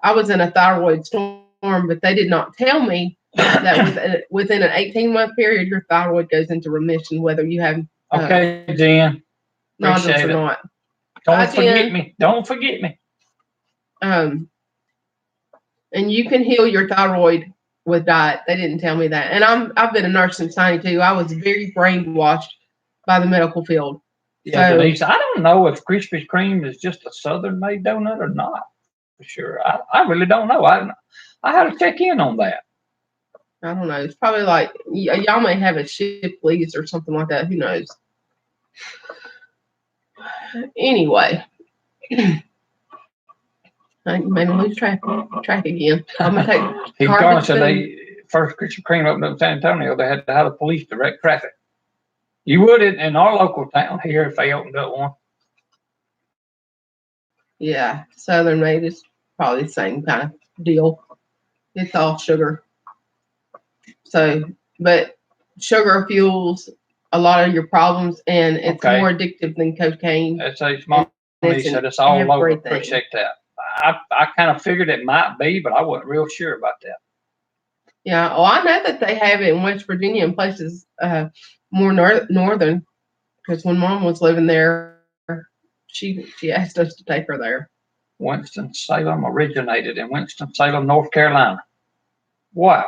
I was in a thyroid storm, but they did not tell me that within an 18-month period, your thyroid goes into remission, whether you have okay, Jen. nodules or not. Don't forget me. Don't forget me. And you can heal your thyroid with diet. They didn't tell me that. And I've been a nurse since '92. I was very brainwashed by the medical field. Yeah, so, Denise, I don't know if Krispy Kreme is just a Southern-made donut or not. For sure, I really don't know. I had to check in on that. I don't know. It's probably like y'all may have a Shipley's or something like that. Who knows? Anyway, I made me lose track again. I'm gonna take. He's gone. So first Krispy Kreme opened up in San Antonio. They had to have the police direct traffic. You would in our local town here if they opened up one. Yeah, Southern made is probably the same kind of deal. It's all sugar. So, but sugar fuels a lot of your problems, and it's more addictive than cocaine. That's a small. He said it's all over. Appreciate that. I kind of figured it might be, but I wasn't real sure about that. Yeah. Oh, I know that they have it in West Virginia and places more northern. Because when Mom was living there, she asked us to take her there. Winston-Salem originated in Winston-Salem, North Carolina. Wow.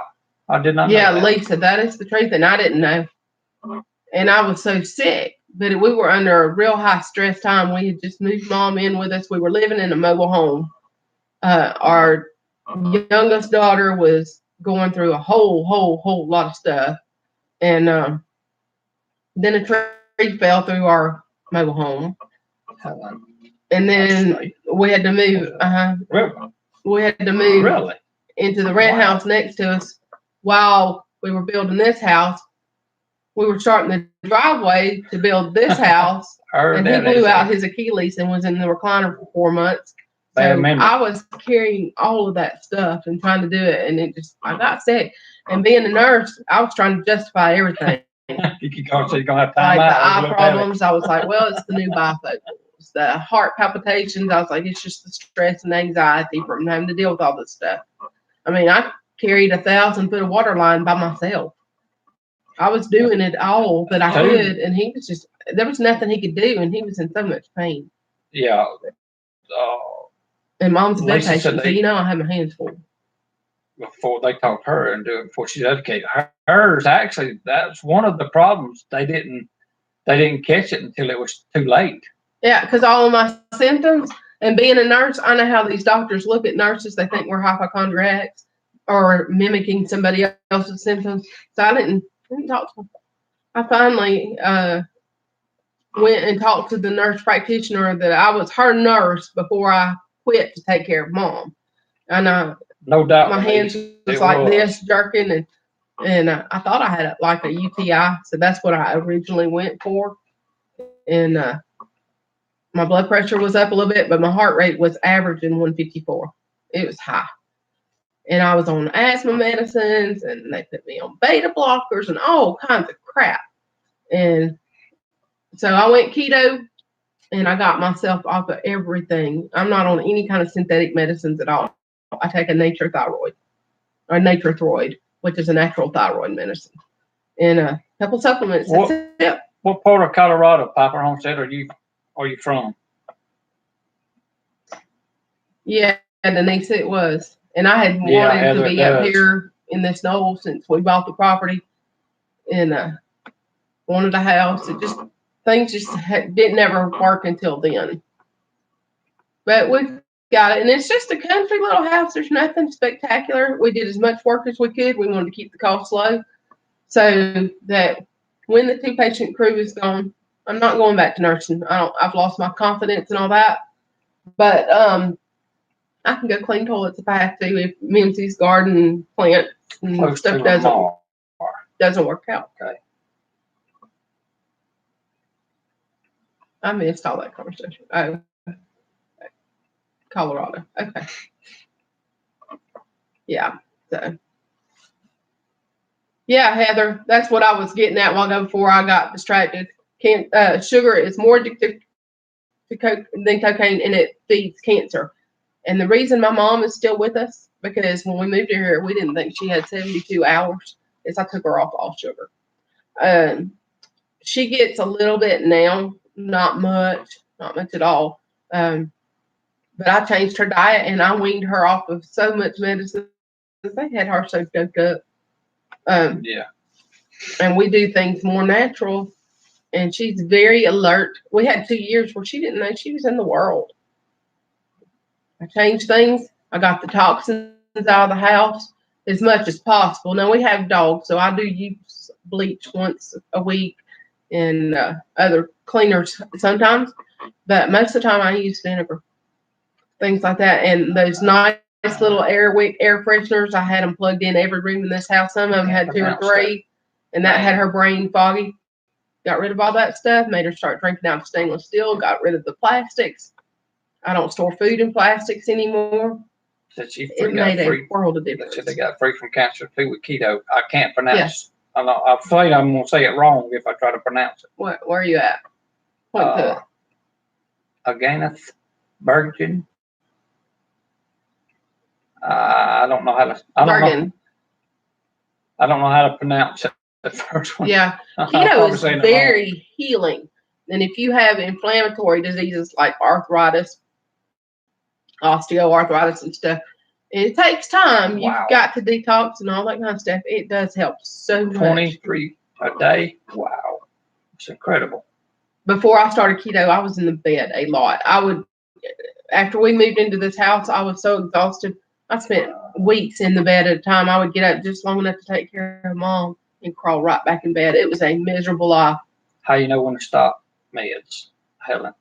I did not know that. Lisa, that is the truth, and I didn't know. And I was so sick, but we were under a real high stress time. We had just moved Mom in with us. We were living in a mobile home. Our youngest daughter was going through a whole lot of stuff. And then a tree fell through our mobile home. And then we had to move. We had to move into the rent house next to us while we were building this house. We were starting the driveway to build this house, and he blew out his Achilles and was in the recliner for 4 months. So I was carrying all of that stuff and trying to do it, and I got sick. And being a nurse, I was trying to justify everything. You're gonna have time like the eye problems, I was like, well, it's the new bifocals. The heart palpitations, I was like, it's just the stress and anxiety from having to deal with all this stuff. I mean, carried 1,000-foot of water line by myself. I was doing it all that I could, and he was just, there was nothing he could do, and he was in so much pain. Yeah. And Mom's a bed patient, so I have my hands full. Before they taught her and do it before she's educated. Hers actually, that's one of the problems. They didn't catch it until it was too late. Yeah, because all of my symptoms and being a nurse, I know how these doctors look at nurses. They think we're hypochondriacs or mimicking somebody else's symptoms. So I didn't talk to them. I finally went and talked to the nurse practitioner that I was her nurse before I quit to take care of Mom. And no doubt, my hands was like this, jerking, and I thought I had like a UTI, so that's what I originally went for. And my blood pressure was up a little bit, but my heart rate was averaging 154. It was high. And I was on asthma medicines, and they put me on beta blockers and all kinds of crap. And so I went keto, and I got myself off of everything. I'm not on any kind of synthetic medicines at all. I take a natrothroid, which is a natural thyroid medicine, and a couple supplements. What part of Colorado, Piper Homestead, are you from? Yeah, Denise, it was. And I had wanted to be up here in this knoll since we bought the property, and wanted a house. Things just didn't ever work until then. But we've got it, and it's just a country little house. There's nothing spectacular. We did as much work as we could. We wanted to keep the costs low, so that when the 2-patient crew is gone, I'm not going back to nursing. I've lost my confidence and all that. But I can go clean toilets if I have to. If Mimsy's garden plants and stuff doesn't work out. Okay. I missed all that conversation. Oh, Colorado. Okay. Yeah. So. Yeah, Heather, that's what I was getting at a while ago before I got distracted. Sugar is more addictive than cocaine, and it feeds cancer. And the reason my mom is still with us, because when we moved here, we didn't think she had 72 hours, is I took her off all sugar. She gets a little bit now, not much at all. But I changed her diet, and I weaned her off of so much medicine. They had her so doped up. Yeah. And we do things more natural, and she's very alert. We had 2 years where she didn't know she was in the world. I changed things. I got the toxins out of the house as much as possible. Now, we have dogs, so I do use bleach once a week and other cleaners sometimes, but most of the time I use vinegar, things like that. And those nice little air fresheners, I had them plugged in every room in this house. Some of them had 2 or 3, and that had her brain foggy. Got rid of all that stuff, made her start drinking out of stainless steel, got rid of the plastics. I don't store food in plastics anymore. It made a world of difference. They got free from cancer too with keto. I can't pronounce. Yeah. I'm afraid I'm going to say it wrong if I try to pronounce it. Where are you at? Point to it. Againeth Bergen. I don't know how to. I don't know how to pronounce it. The first one. Yeah, keto is very healing. And if you have inflammatory diseases like arthritis, osteoarthritis and stuff, it takes time. Wow. You've got to detox and all that kind of stuff. It does help so much. 23 a day. Wow. It's incredible. Before I started keto, I was in the bed a lot. After we moved into this house, I was so exhausted. I spent weeks in the bed at a time. I would get up just long enough to take care of Mom and crawl right back in bed. It was a miserable life. How you know when to stop meds, Helen?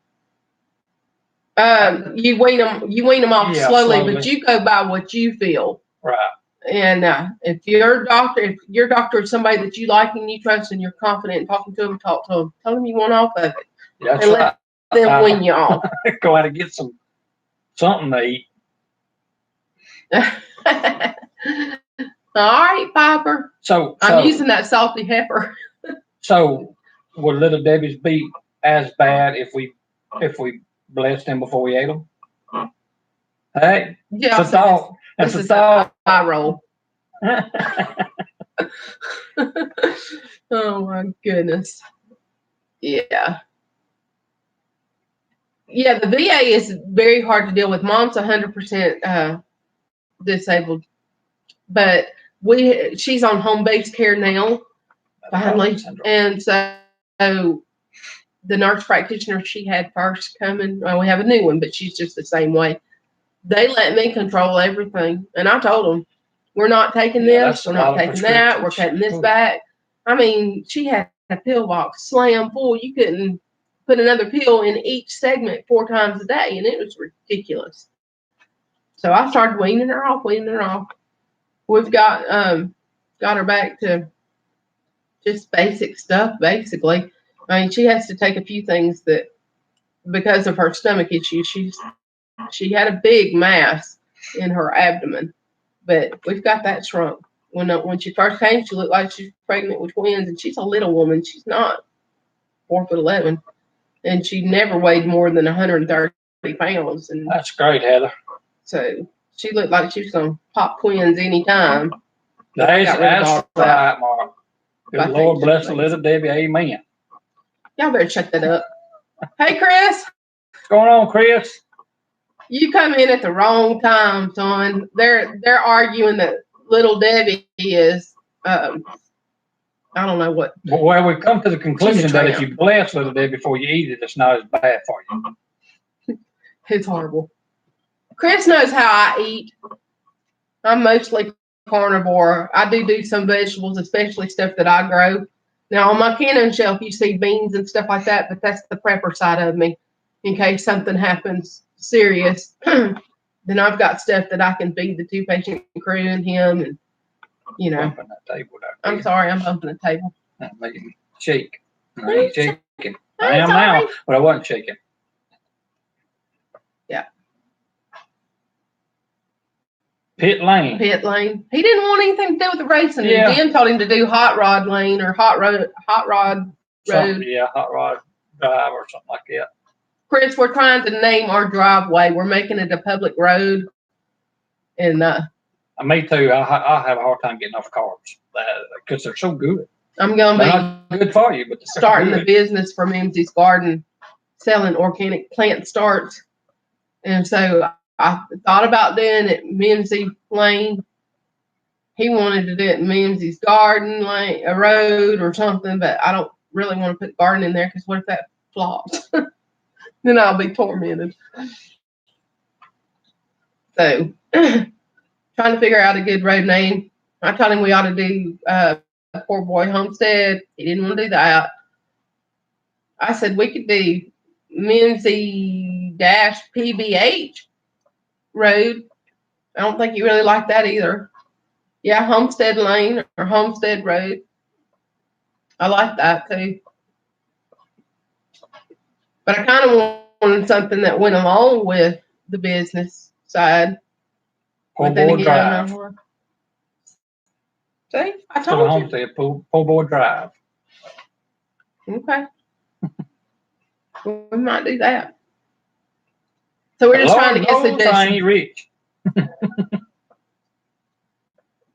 You wean them off slowly, but you go by what you feel. Right. And if your doctor is somebody that you like and you trust and you're confident in talking to them, talk to them. Tell them you want off of it. That's and let them wean you off. Go out and get something to eat. All right, Piper. So I'm using that salty pepper. So would Little Debbie's be as bad if we blessed them before we ate them? Hey, yeah, it's a thought. It's a thought. I roll. Oh my goodness. Yeah. Yeah, the VA is very hard to deal with. Mom's 100% disabled, but she's on home based care now, finally, and so the nurse practitioner she had first coming, well, we have a new one, but she's just the same way. They let me control everything, and I told them, we're not taking this, we're not taking that, we're cutting this back. I mean, she had a pill box slam full. You couldn't put another pill in each segment 4 times a day, and it was ridiculous. So I started weaning her off. We've got her back to just basic stuff, basically. I mean, she has to take a few things that, because of her stomach issues, she had a big mass in her abdomen, but we've got that shrunk. When she first came, she looked like she was pregnant with twins, and she's a little woman. She's not 4'11", and she never weighed more than 130 pounds. And that's great, Heather. So she looked like she was gonna pop twins anytime. That's right, Mark. Good Lord bless the little Debbie. Amen. Y'all better check that up. Hey, Chris. What's going on, Chris? You come in at the wrong time, son. They're arguing that little Debbie is, I don't know what. Well, we've come to the conclusion that if you bless little Debbie before you eat it, it's not as bad for you. It's horrible. Chris knows how I eat. I'm mostly carnivore. I do some vegetables, especially stuff that I grow. Now, on my canning shelf, you see beans and stuff like that, but that's the prepper side of me. In case something happens serious, then I've got stuff that I can feed the 2-patient crew and him, and you know. Bumping that table down. I'm sorry, I'm bumping the table. That made me shake. I ain't shaking. I am now, but I wasn't shaking. Yeah. Pit Lane. He didn't want anything to do with the racing. Yeah. Dan told him to do Hot Rod Lane or Hot Rod Road. Yeah, Hot Rod Drive or something like that. Chris, we're trying to name our driveway. We're making it a public road. And me too. I have a hard time getting off cars because they're so good. I'm going to be not good for you, but starting the business for Mimsy's Garden, selling organic plant starts. And so I thought about doing it Mimsy Lane. He wanted to do it in Mimsy's Garden Lane, a road or something, but I don't really want to put garden in there because what if that flops? Then I'll be tormented. So, trying to figure out a good road name. I told him we ought to do PoorBoy Homestead. He didn't want to do that. I said we could do Mimsy-PBH Road. I don't think he really liked that either. Yeah, Homestead Lane or Homestead Road. I like that too. But I kind of wanted something that went along with the business side. PoorBoy Drive. See, I told you. Homestead, PoorBoy Drive. Okay. We might do that. So we're just trying to get suggestions. I ain't rich.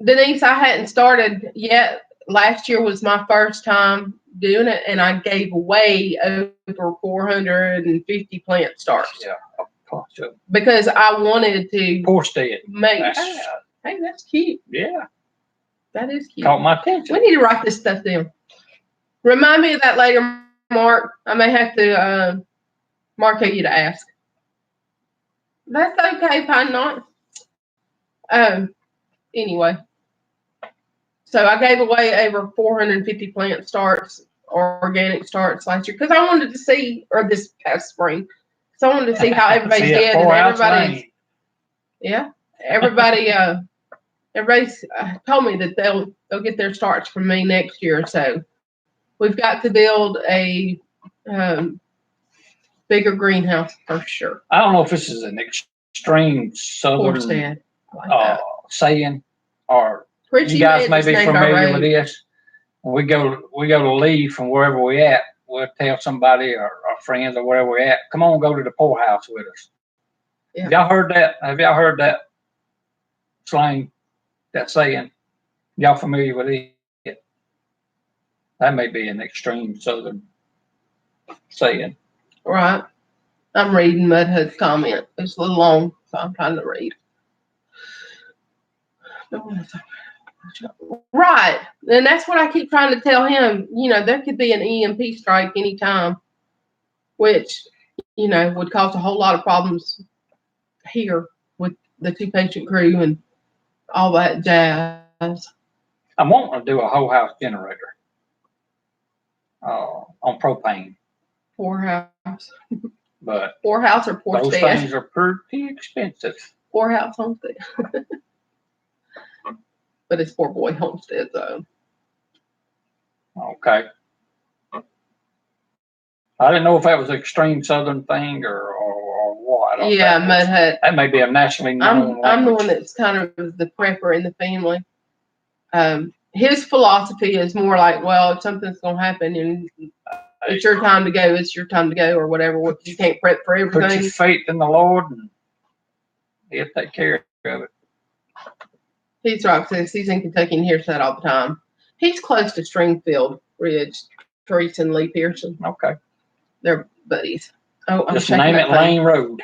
Denise, I hadn't started yet. Last year was my first time doing it, and I gave away over 450 plant starts. Yeah. Because I wanted to make. Hey, that's cute. Yeah. That is cute. Caught my attention. We need to write this stuff down. Remind me of that later, Mark. I may have to mark you to ask. That's okay, Pine Knot. Anyway. So I gave away over 450 plant starts or organic starts last year because I wanted to see, or this past spring, so I wanted to see how everybody did, and everybody's, everybody's told me that they'll get their starts from me next year. So we've got to build a bigger greenhouse for sure. I don't know if this is an extreme southern saying, or Richie, you guys may be familiar with this. When we go to leave from wherever we're at, we'll tell somebody or our friends or wherever we're at, come on, go to the poorhouse with us. Yeah. Have y'all heard that? Have y'all heard that slang, that saying? Y'all familiar with it? That may be an extreme southern saying. Right. I'm reading Mud Hud's comment. It's a little long, so I'm trying to read. Right. And that's what I keep trying to tell him. You know, there could be an EMP strike anytime, which, you know, would cause a whole lot of problems here with the 2-patient crew and all that jazz. I'm wanting to do a whole house generator on propane. Poor house. But poor house or poor those stead? things are pretty expensive. Poor house homestead. But it's PoorBoy homestead, though. Okay. I didn't know if that was an extreme southern thing or what. Yeah, Mud Hut. That may be a nationally known language. I'm the one that's kind of the prepper in the family. His philosophy is more like, well, if something's going to happen and it's your time to go, it's your time to go, or whatever. You can't prep for everything. Put your faith in the Lord and He'll take care of it. He's right, sis. He's in Kentucky and hears that all the time. He's close to Stringfield Ridge, Teresa and Lee Pearson. Okay. They're buddies. Oh, I'm just name it Lane Road.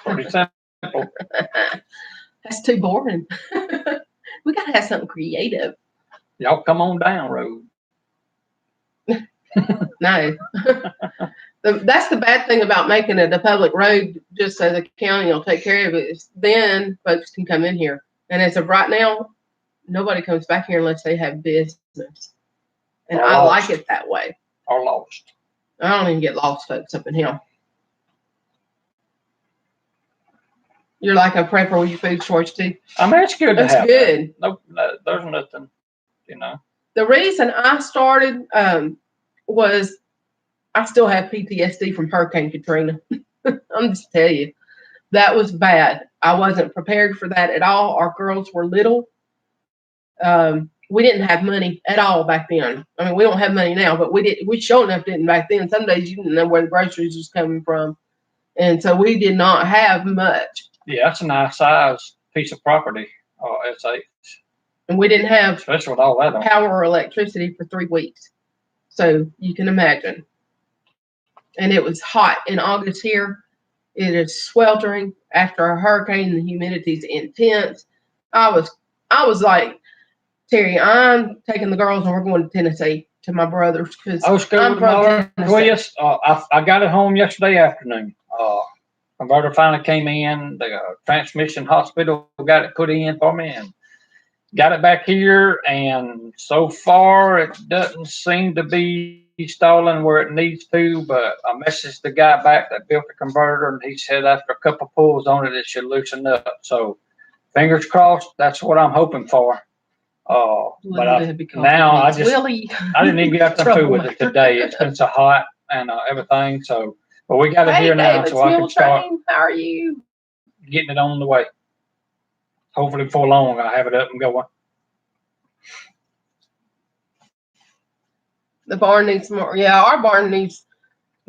Pretty simple. That's too boring. We gotta have something creative. Y'all come on down road. No. That's the bad thing about making it a public road, just so the county will take care of it. Then folks can come in here. And as of right now, nobody comes back here unless they have business. And I like it that way. Or lost. I don't even get lost folks up in here. You're like a prepper with your food choice too. I mean, it's good to have. That's good. No, there's nothing, you know. The reason I started was I still have PTSD from Hurricane Katrina. I'm just telling you, that was bad. I wasn't prepared for that at all. Our girls were little. We didn't have money at all back then. I mean, we don't have money now, but we sure enough didn't back then. Some days you didn't know where the groceries was coming from. And so we did not have much. Yeah, that's a nice size piece of property. And we didn't have especially with all that power or electricity for 3 weeks. So you can imagine. And it was hot in August here. It is sweltering after a hurricane. The humidity's intense. I was like, Terry, I'm taking the girls and we're going to Tennessee to my brother's because I'm from Tennessee. I got it home yesterday afternoon. Converter finally came in. The transmission hospital got it put in for me and got it back here. And so far, it doesn't seem to be stalling where it needs to. But I messaged the guy back that built the converter, and he said after a couple pulls on it, it should loosen up. So fingers crossed. That's what I'm hoping for. But I didn't even get to food with it today. It's been so hot and everything. So, but we got it here now, David, so I can start. How are you? Getting it on the way. Hopefully before long, I'll have it up and going. The barn needs more. Yeah, our barn needs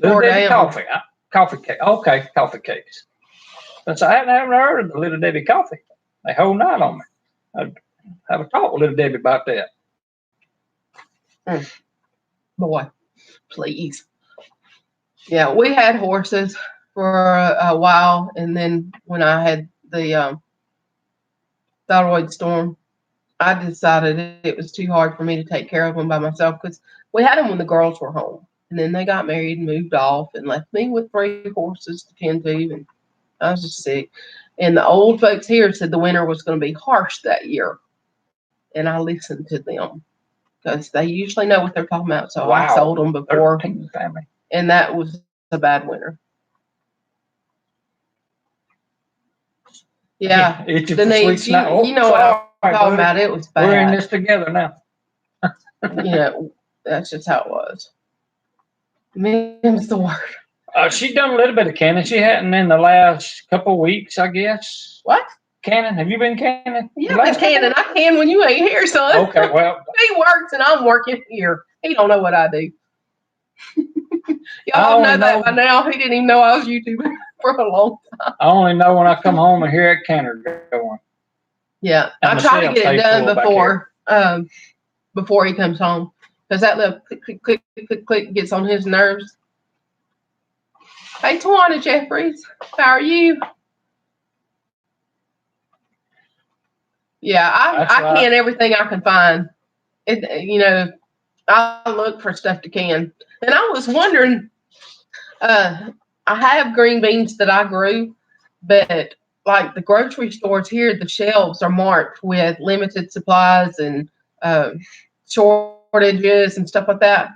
more coffee. Coffee cake. Okay, coffee cakes. Since I haven't heard of the Little Debbie coffee. They whole night on me. I'd have a talk with Little Debbie about that. Boy, please. Yeah, we had horses for a while, and then when I had the thyroid storm, I decided it was too hard for me to take care of them by myself because we had them when the girls were home, and then they got married and moved off and left me with 3 horses to tend to, and I was just sick. And the old folks here said the winter was going to be harsh that year, and I listened to them because they usually know what they're talking about. So I sold them before, and that was a bad winter. Yeah, the needs. You know what I'm talking about. It was bad. We're in this together now. That's just how it was. Mim's the word. She done a little bit of canning. She hadn't in the last couple of weeks, I guess. What? Canning? Have you been canning? Yeah, I've been canning. I can when you ain't here, son. Okay, well. He works and I'm working here. He don't know what I do. Y'all know that by now. He didn't even know I was YouTubing for a long time. I only know when I come home and hear that canner going. Yeah, I try to get it done before he comes home, because that little click, click, click, click, click gets on his nerves. Hey, Tawana Jeffries, how are you? Yeah, I can everything I can find. I look for stuff to can. And I was wondering, I have green beans that I grew, but like the grocery stores here, the shelves are marked with limited supplies and shortages and stuff like that.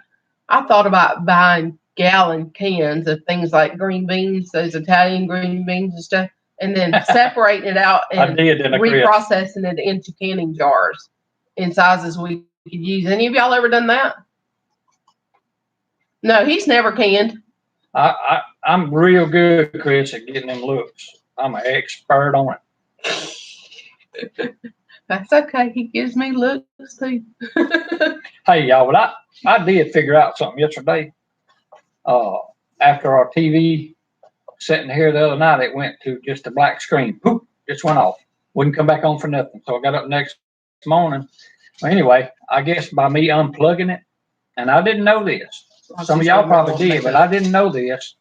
I thought about buying gallon cans of things like green beans, those Italian green beans and stuff, and then separating it out and reprocessing it into canning jars in sizes we could use. Any of y'all ever done that? No, he's never canned. I'm real good, Chris, at getting them looks. I'm an expert on it. That's okay. He gives me looks too. Hey, y'all, but I did figure out something yesterday. After our TV sitting here the other night, it went to just a black screen. Poof, just went off. Wouldn't come back on for nothing. So I got up next morning. Well, anyway, I guess by me unplugging it, and I didn't know this. Some of y'all probably did, but I didn't know this.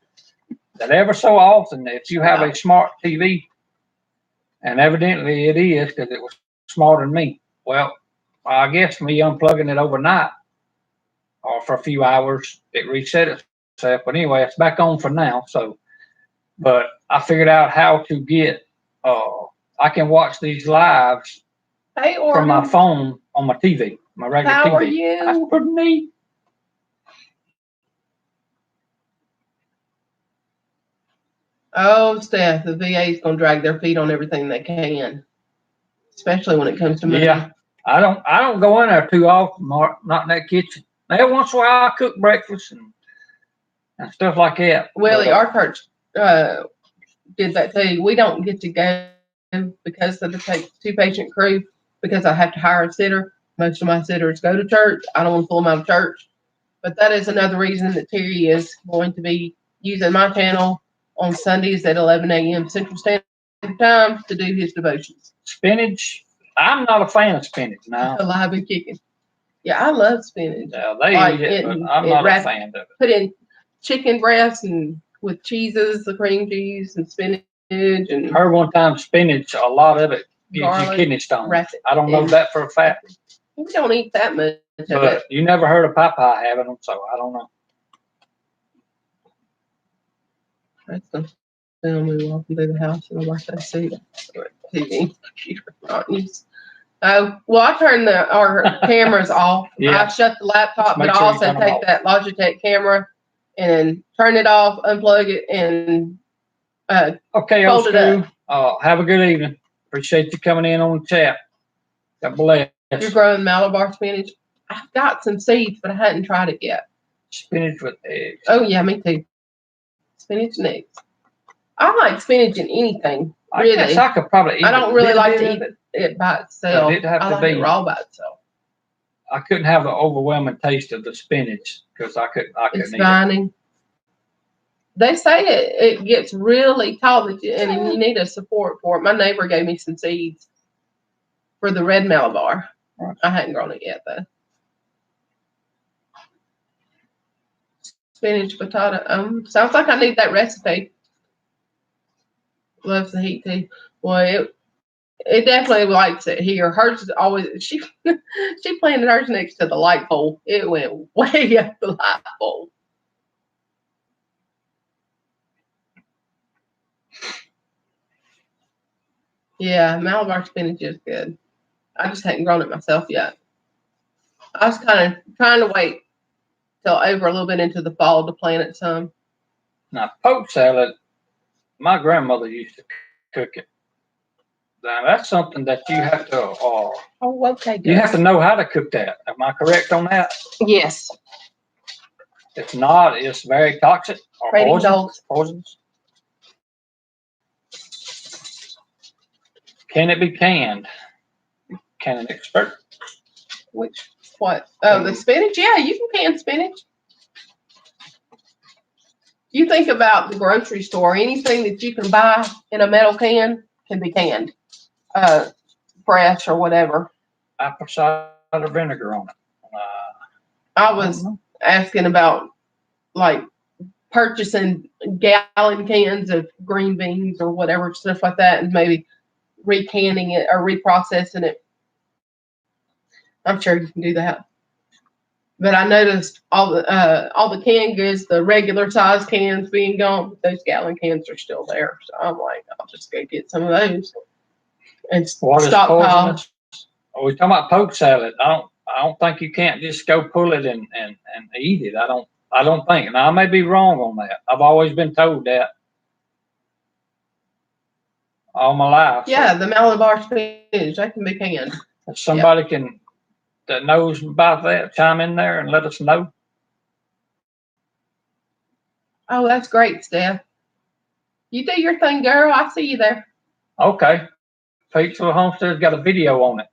That ever so often, if you have a smart TV, and evidently it is because it was smarter than me. Well, I guess me unplugging it overnight or for a few hours, it reset itself. But anyway, it's back on for now. So, but I figured out how to get, I can watch these lives from my phone on my TV, my regular TV. How are you? That's pretty neat. Oh, Steph, the VA is going to drag their feet on everything they can, especially when it comes to money. Yeah, I don't go in there too often, Mark, not in that kitchen. Every once in a while, I cook breakfast and stuff like that. Well, our church did that too. We don't get to go because of the 2-patient crew, because I have to hire a sitter. Most of my sitters go to church. I don't want to pull them out of church. But that is another reason that Terry is going to be using my channel on Sundays at 11 a.m. Central Standard Time to do his devotions. Spinach. I'm not a fan of spinach now. Alive and kicking. Yeah, I love spinach. Yeah, they eat it, but I'm not a fan of it. Put in chicken breasts and with cheeses, the cream cheese and spinach. And heard one time spinach, a lot of it gives you kidney stones. I don't know that for a fact. We don't eat that much of it. You never heard of Popeye having them, so I don't know. That's the family walking through the house and I watch that see TV, computer, not use. Well, I turn our cameras off. Yeah. I shut the laptop, but I also take that Logitech camera and turn it off, unplug it, and okay, old school. Have a good evening. Appreciate you coming in on the chat. God bless. You're growing Malabar spinach. I've got some seeds, but I hadn't tried it yet. Spinach with eggs. Oh yeah, me too. Spinach and eggs. I like spinach in anything. Really. I guess I could probably eat I don't really like to eat it by itself. I like it raw by itself. I couldn't have the overwhelming taste of the spinach because I couldn't it's eat viney. it. They say it gets really tall and you need a support for it. My neighbor gave me some seeds for the red Malabar. Right. I hadn't grown it yet though. Spinach, potato. Sounds like I need that recipe. Loves the heat too. Well, it definitely likes it here. Hers is always she planted hers next to the light pole. It went way up the light pole. Yeah, Malabar spinach is good. I just hadn't grown it myself yet. I was kind of trying to wait till over a little bit into the fall to plant it some. Now, poke salad, my grandmother used to cook it. Now, that's something that you have to. Oh, okay. Good. You have to know how to cook that. Am I correct on that? Yes. If not, it's very toxic or poisonous. Can it be canned? Can an expert? What? Oh, the spinach? Yeah, you can can spinach. You think about the grocery store, anything that you can buy in a metal can be canned. fresh or whatever. Apple cider vinegar on it. I was asking about like purchasing gallon cans of green beans or whatever, stuff like that, and maybe recanning it or reprocessing it. I'm sure you can do that. But I noticed all the canned goods, the regular size cans being gone, but those gallon cans are still there. So I'm like, I'll just go get some of those and stockpile. Are we talking about poke salad? I don't think you can't just go pull it and eat it. I don't think. Now I may be wrong on that. I've always been told that all my life. Yeah, so the Malabar spinach, that can be canned. If somebody that knows about that, chime in there and let us know. Oh, that's great, Steph. You do your thing, girl. I see you there. Okay. Pete's Little Homestead's got a video on it,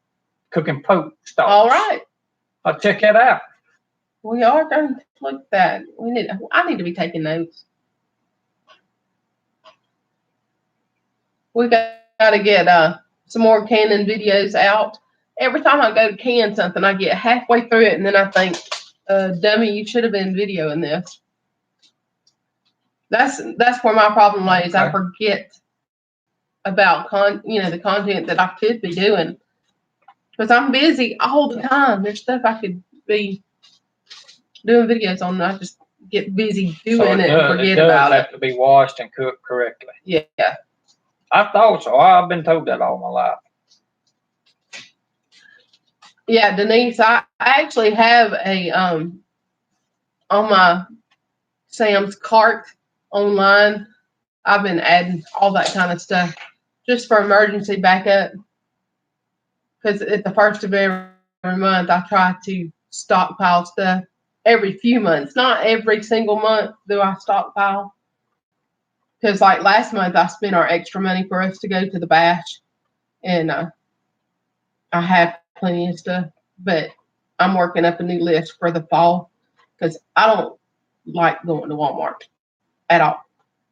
cooking poke stalks. All right. I'll check that out. We are going to look at that. I need to be taking notes. We got to get some more canning videos out. Every time I go to can something, I get halfway through it, and then I think, dummy, you should have been videoing this. That's where my problem lies. Okay. I forget about the content that I could be doing because I'm busy all the time. There's stuff I could be doing videos on, and I just get busy doing it and forget about it. It does have to be washed and cooked correctly. Yeah. I thought so. I've been told that all my life. Yeah, Denise, I actually have a on my Sam's cart online. I've been adding all that kind of stuff just for emergency backup. Because at the first of every month, I try to stockpile stuff every few months. Not every single month do I stockpile. Because like last month, I spent our extra money for us to go to the bash. And I have plenty of stuff. But I'm working up a new list for the fall. Because I don't like going to Walmart at all.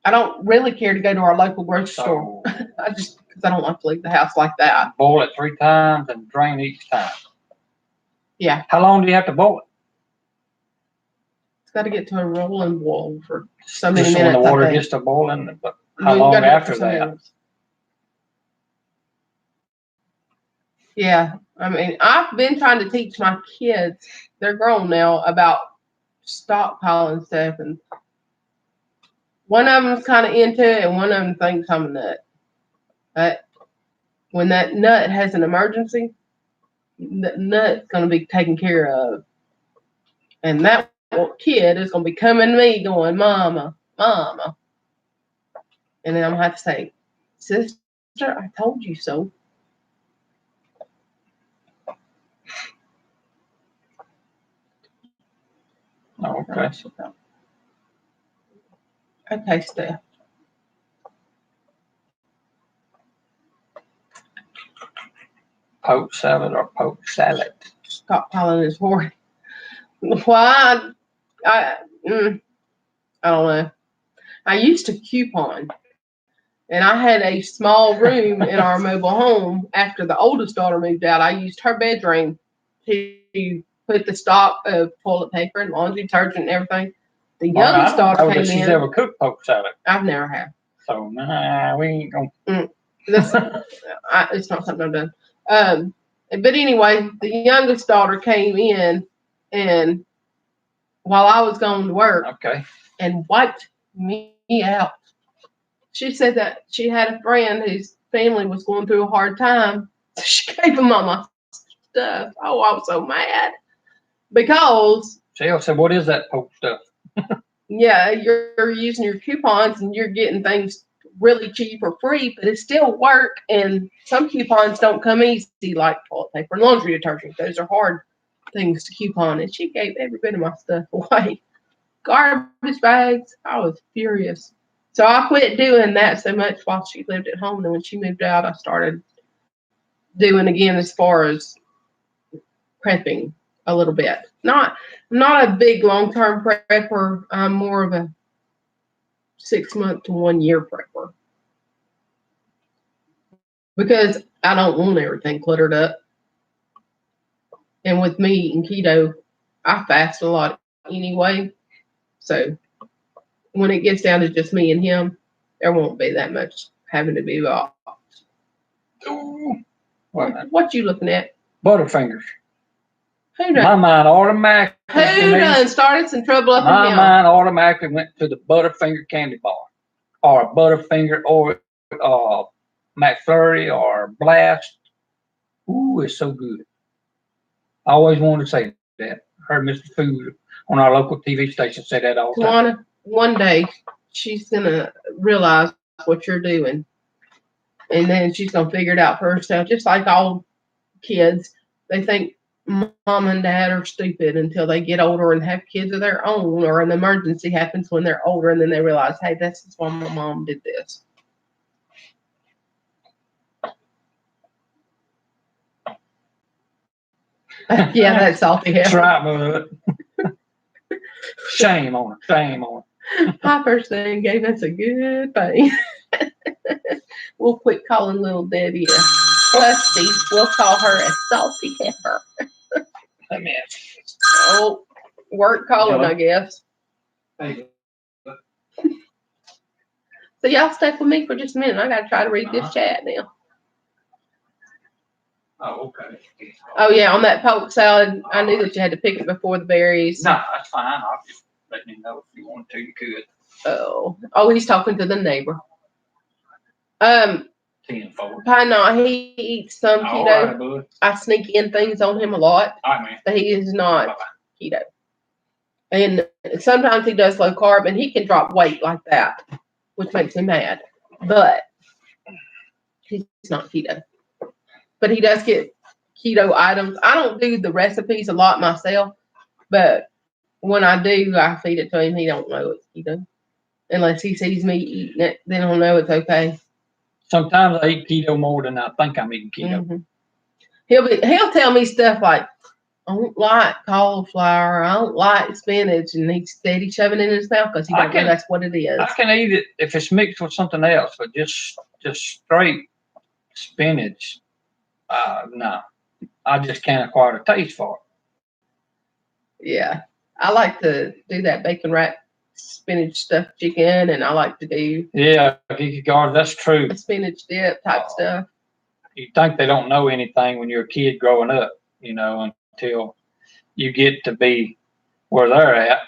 I don't really care to go to our local grocery store. Because I don't like to leave the house like that. Boil it 3 times and drain each time. Yeah. How long do you have to boil it? It's got to get to a rolling boil for so many minutes. When the water gets to boiling, but how long after that? Minutes. Yeah. I mean, I've been trying to teach my kids, they're grown now, about stockpiling stuff, and one of them's kind of into it, and one of them thinks I'm a nut. But when that nut has an emergency, the nut's going to be taken care of. And that kid is going to be coming to me going, Mama, Mama. And then I'm going to have to say, Sister, I told you so. Okay. Okay, Steph. Poke salad or poke salad? Stockpiling is boring. Why? I don't know. I used to coupon, and I had a small room in our mobile home. After the oldest daughter moved out, I used her bedroom to put the stock of toilet paper and laundry detergent and everything. The youngest daughter came in. She's ever cooked poke salad? I've never have. So we ain't gonna. It's not something I've done. But anyway, the youngest daughter came in, and while I was going to work, and wiped me out. She said that she had a friend whose family was going through a hard time. So she gave them all my stuff. Oh, I was so mad because she said, "What is that poke stuff?" Yeah, you're using your coupons and you're getting things really cheap or free, but it still work. And some coupons don't come easy, like toilet paper and laundry detergent. Those are hard things to coupon. And she gave every bit of my stuff away. Garbage bags. I was furious. So I quit doing that so much while she lived at home. And when she moved out, I started doing again as far as prepping a little bit. Not a big long-term prepper. I'm more of a 6 month to 1 year prepper. because I don't want everything cluttered up. And with me eating keto, I fast a lot anyway. So when it gets down to just me and him, there won't be that much having to be involved. What you looking at? Butterfingers. Who done? My mind automatically. Who done started some trouble up in My him? mind automatically went to the Butterfinger candy bar, or Butterfinger, or McFlurry, or Blast. Ooh, it's so good. I always wanted to say that. Heard Mr. Food on our local TV station say that all the time. Tawana, one day she's gonna realize what you're doing, and then she's gonna figure it out for herself. Just like all kids, they think mom and dad are stupid until they get older and have kids of their own, or an emergency happens when they're older, and then they realize, hey, that's why my mom did this. Yeah, that's salty heifer. That's right, bud. Shame on her. Shame on her. My first name gave us a good thing. We'll quit calling little Debbie a Lusty. We'll call her a salty heifer. Let me Oh, weren't calling, I guess. Hey. So y'all stay with me for just a minute. I gotta try to read this chat now. Oh, okay. Oh yeah, on that poke salad, I knew that you had to pick it before the berries. No, that's fine. I'll just let you know if you want to. You could. Oh, he's talking to the neighbor. 10-4. Pie not, he eats some keto. Right, I sneak in things on him a lot, but he is not keto. And sometimes he does low carb, and he can drop weight like that, which makes me mad. But he's not keto. But he does get keto items. I don't do the recipes a lot myself, but when I do, I feed it to him. He don't know it's keto. Unless he sees me eating it, then he'll know it's okay. Sometimes I eat keto more than I think I'm eating keto. Mm-hmm. He'll tell me stuff like, I don't like cauliflower, I don't like spinach, and he's steady shoving it in his mouth because he don't know that's what it is. I can eat it if it's mixed with something else, but just straight spinach, no. I just can't acquire the taste for it. Yeah. I like to do that bacon wrap spinach stuffed chicken, and I like to do that's true. A spinach dip type stuff. You think they don't know anything when you're a kid growing up, until you get to be where they're at,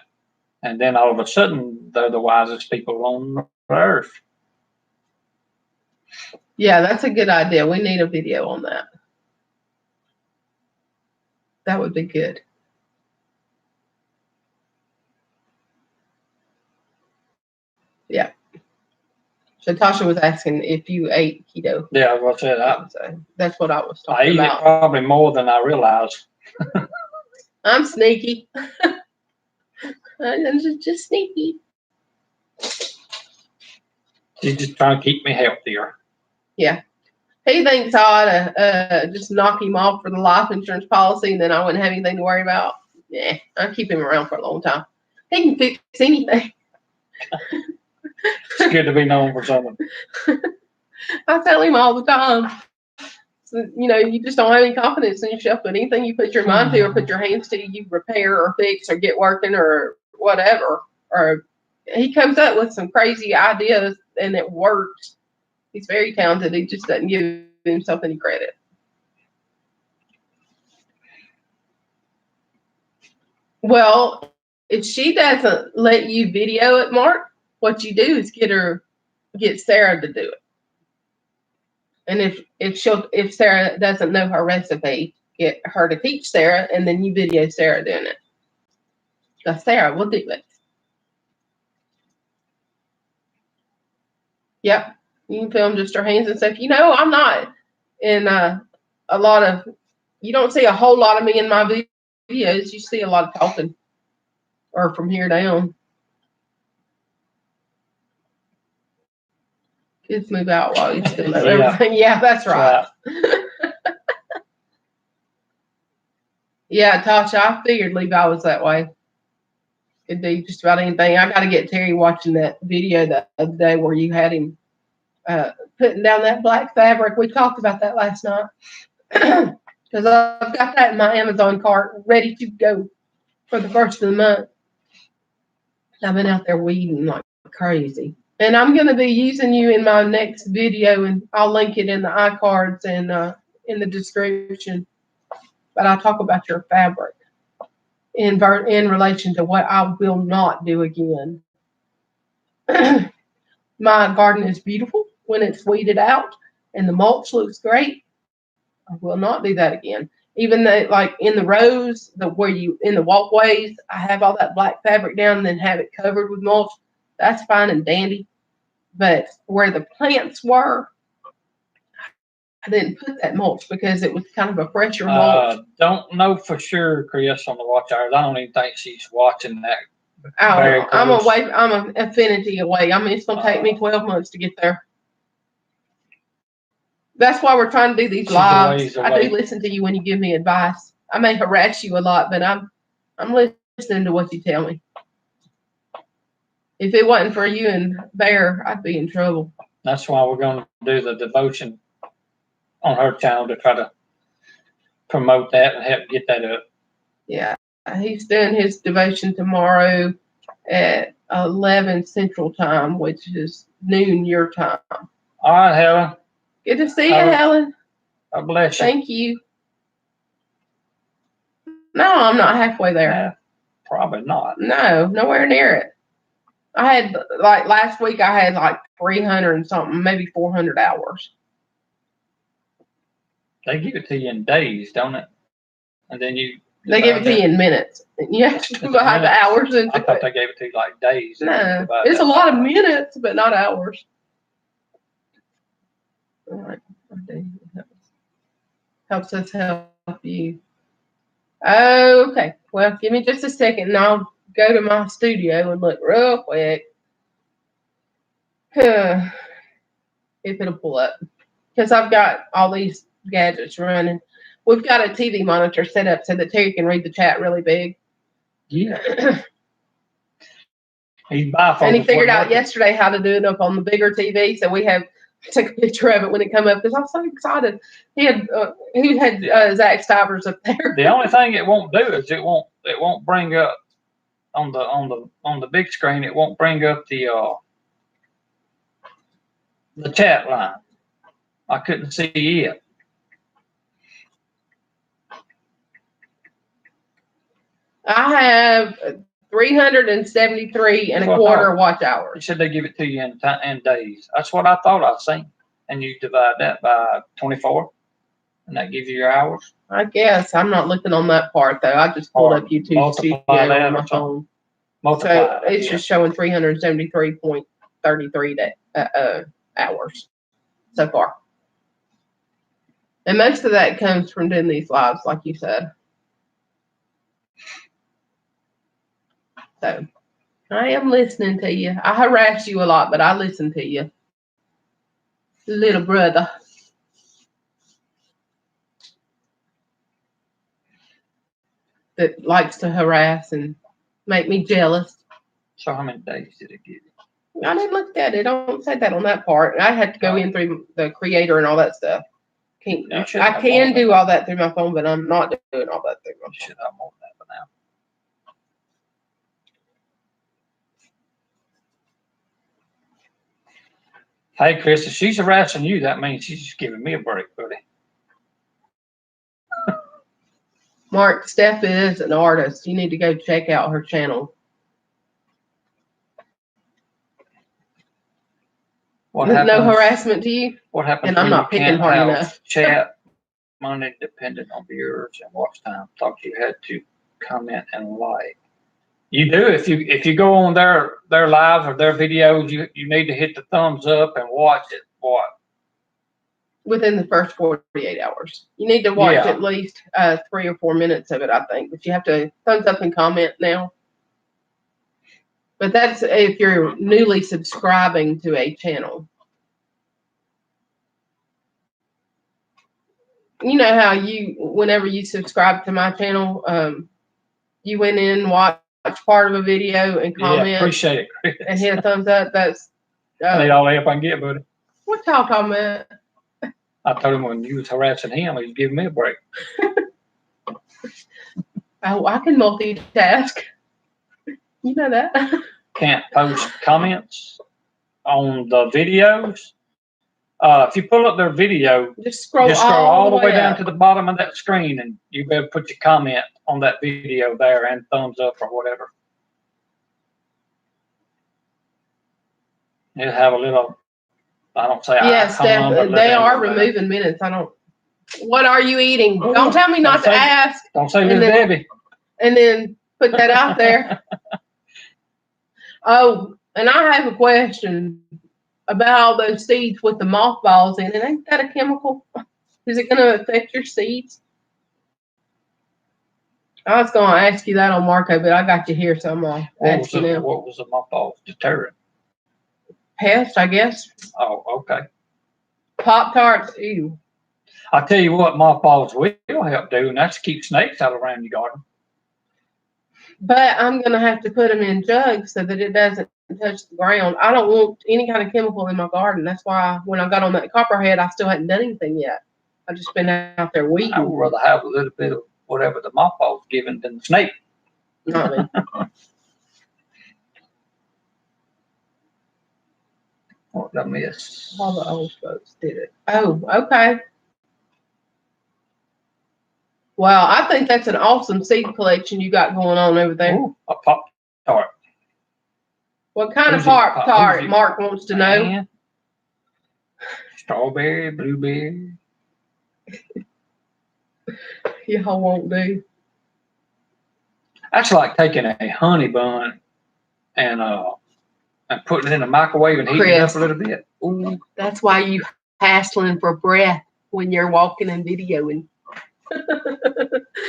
and then all of a sudden they're the wisest people on the earth. Yeah, that's a good idea. We need a video on that. That would be good. Yeah. So Tasha was asking if you ate keto. Yeah, I was saying that. So that's what I was talking about. I eat it probably more than I realize. I'm sneaky. I'm just sneaky. She's just trying to keep me healthier. Yeah. He thinks I ought to just knock him off for the life insurance policy, and then I wouldn't have anything to worry about. Yeah, I'll keep him around for a long time. He can fix anything. It's good to be known for something. I tell him all the time. So, you just don't have any confidence in yourself, but anything you put your mind to or put your hands to, you repair or fix or get working or whatever. Or he comes up with some crazy ideas and it works. He's very talented. He just doesn't give himself any credit. Well, if she doesn't let you video it, Mark, what you do is get Sarah to do it. And if Sarah doesn't know her recipe, get her to teach Sarah, and then you video Sarah doing it. Because Sarah will do it. Yep. You can film just her hands and stuff. I'm not in a lot of, you don't see a whole lot of me in my videos. You see a lot of talking. Or from here down. Kids move out while you still know everything. Yeah, that's right. Yeah, Tasha, I figured Levi was that way. Could do just about anything. I got to get Terry watching that video the other day where you had him putting down that black fabric. We talked about that last night. Because I've got that in my Amazon cart ready to go for the first of the month. I've been out there weeding like crazy. And I'm going to be using you in my next video, and I'll link it in the iCards and in the description. But I'll talk about your fabric in relation to what I will not do again. My garden is beautiful when it's weeded out, and the mulch looks great. I will not do that again. Even though, like in the rows, in the walkways, I have all that black fabric down and then have it covered with mulch. That's fine and dandy. But where the plants were, I didn't put that mulch because it was kind of a fresher mulch. Don't know for sure, Chris, on the watch hours. I don't even think she's watching that. I'm an infinity away. I mean, it's going to take me 12 months to get there. That's why we're trying to do these lives. I do listen to you when you give me advice. I may harass you a lot, but I'm listening to what you tell me. If it wasn't for you and Bear, I'd be in trouble. That's why we're going to do the devotion on her channel to try to promote that and help get that up. Yeah, he's doing his devotion tomorrow at 11 Central Time, which is noon your time. All right, Helen. Good to see you, Helen. God bless you. Thank you. No, I'm not halfway there. Probably not. No, nowhere near it. I had, like, last week I had like 300 and something, maybe 400 hours. They give it to you in days, don't it? And then they give it to you in minutes. You have to divide the hours into it. I thought they gave it to you like days. No, it's a lot of minutes, but not hours. All right. Helps us help you. Okay. Well, give me just a second and I'll go to my studio and look real quick. If it'll pull up. Because I've got all these gadgets running. We've got a TV monitor set up so that Terry can read the chat really big. Yeah. And he figured out yesterday how to do it up on the bigger TV. So I took a picture of it when it came up because I was so excited. He had Zach Stivers up there. The only thing it won't do is it won't bring up on the big screen. It won't bring up the chat line. I couldn't see it. I have 373 and a quarter watch hours. You said they give it to you in days. That's what I thought I'd seen. And you divide that by 24, and that gives you your hours. I guess I'm not looking on that part though. I just pulled up YouTube Studio on my phone. So it's just showing 373.33 hours so far. And most of that comes from doing these lives, like you said. So I am listening to you. I harass you a lot, but I listen to you. Little brother. That likes to harass and make me jealous. So how many days did it give you? I didn't look at it. Don't say that on that part. I had to go in through the creator and all that stuff. I can do all that through my phone, but I'm not doing all that through my phone. Should have more than that for now. Hey, Chris, if she's harassing you, that means she's just giving me a break, buddy. Mark, Steph is an artist. You need to go check out her channel. No harassment to you? What happens and I'm not picking hard enough. Chat money dependent on viewers and watch time. Thought you had to comment and like. You do if you go on their lives or their videos, you need to hit the thumbs up and watch it. What? Within the first 48 hours. You need to watch at least 3 or 4 minutes of it, I think. But you have to thumbs up and comment now. But that's if you're newly subscribing to a channel. You know how whenever you subscribe to my channel, you went in, watch part of a video and comment. Yeah, appreciate it, Chris. And hit a thumbs up. That's I need all the help I can get, buddy. What y'all talking about? I told him when you was harassing him, he was giving me a break. Oh, I can multitask. You know that. Can't post comments on the videos. If you pull up their video, just scroll all the way down to the bottom of that screen, and you better put your comment on that video there and thumbs up or whatever. It'll have a little. I don't say yes, they are removing minutes. I don't. What are you eating? Ooh, don't tell me not to ask. Don't say Little Debbie. And then put that out there. Oh, and I have a question about all those seeds with the mothballs in it. Ain't that a chemical? Is it going to affect your seeds? I was going to ask you that on Marco, but I got you here, so I'm going to ask you now. What was the mothballs deterrent? Pest, I guess. Oh, okay. Pop-Tarts, ew. I tell you what, mothballs will help do, and that's keep snakes out around your garden. But I'm going to have to put them in jugs so that it doesn't touch the ground. I don't want any kind of chemical in my garden. That's why when I got on that copperhead, I still hadn't done anything yet. I've just been out there weeding. I would rather have a little bit of whatever the mothball's giving than the snake. Not me. What did I miss? All the old folks did it. Oh, okay. Well, I think that's an awesome seed collection you got going on over there. Ooh, a Pop-Tart. What kind of Pop-Tart? Mark wants to know. Strawberry, blueberry. Y'all won't do. That's like taking a honey bun and putting it in the microwave and heating it up a little bit. Ooh. That's why you hassling for breath when you're walking and videoing.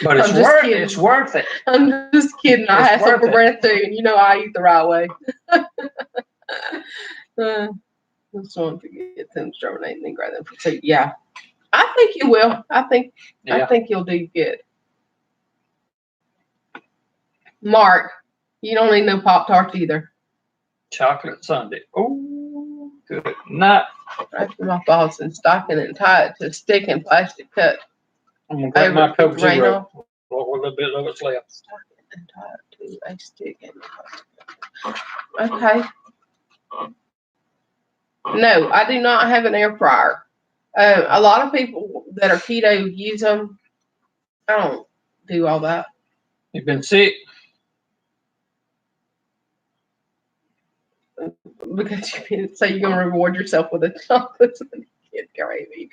But it's worth it. It's worth it. I'm just kidding. I hassle for breath too, and you know I eat the right way. Just want to get them germinating and grow them for seed. Yeah, I think you will. I think you'll do good. Mark, you don't need no Pop-Tarts either. Chocolate sundae. Oh, good night. Wrap my balls in stocking and tie it to a stick and plastic cut. I'm going to break my Coke Zero. What a little bit of it's left. Stock it and tie it to a stick and plastic cut. Okay. No, I do not have an air fryer. A lot of people that are keto use them. I don't do all that. You've been sick? Because so you're gonna reward yourself with a chocolate kid gravy.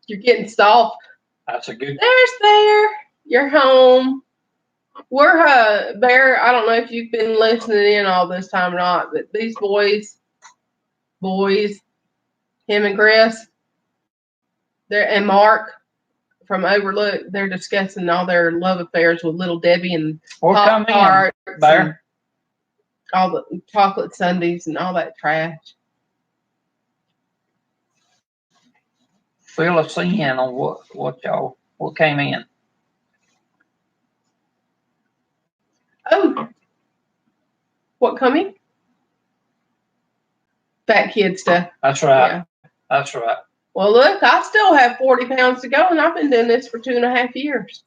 You're getting soft. That's a good. There. You're home. We're Bear. I don't know if you've been listening in all this time or not, but these boys, him and Chris, and Mark from Overlook, they're discussing all their love affairs with Little Debbie and Pop-Tarts. Bear. All the chocolate sundaes and all that trash. Fill us in on what came in. Oh, what coming? Fat kid stuff. That's right. Yeah. That's right. Well, look, I still have 40 pounds to go, and I've been doing this for 2.5 years.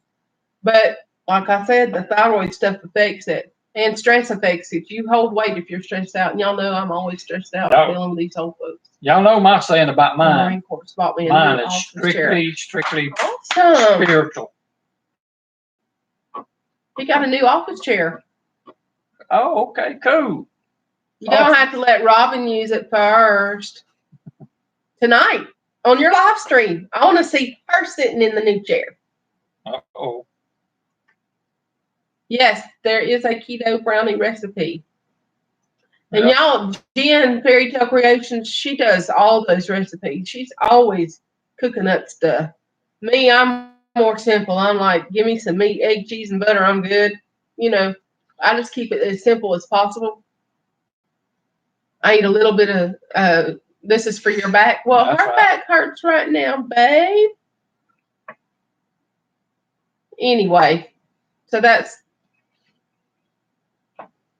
But like I said, the thyroid stuff affects it. And stress affects it. You hold weight if you're stressed out. And y'all know I'm always stressed out dealing with these old folks. Y'all know my saying about mine. Marine Corps bought me mine is strictly awesome. Spiritual. He got a new office chair. Oh, okay, cool. You're going to have to let Robin use it first. Tonight, on your live stream. I want to see her sitting in the new chair. Uh-oh. Yes, there is a keto brownie recipe. And y'all, Jen, Fairy Tale Creations, she does all those recipes. She's always cooking up stuff. Me, I'm more simple. I'm like, give me some meat, egg, cheese, and butter. I'm good. You know, I just keep it as simple as possible. I eat a little bit of, this is for your back. Well, her back hurts right now, babe. Anyway, so that's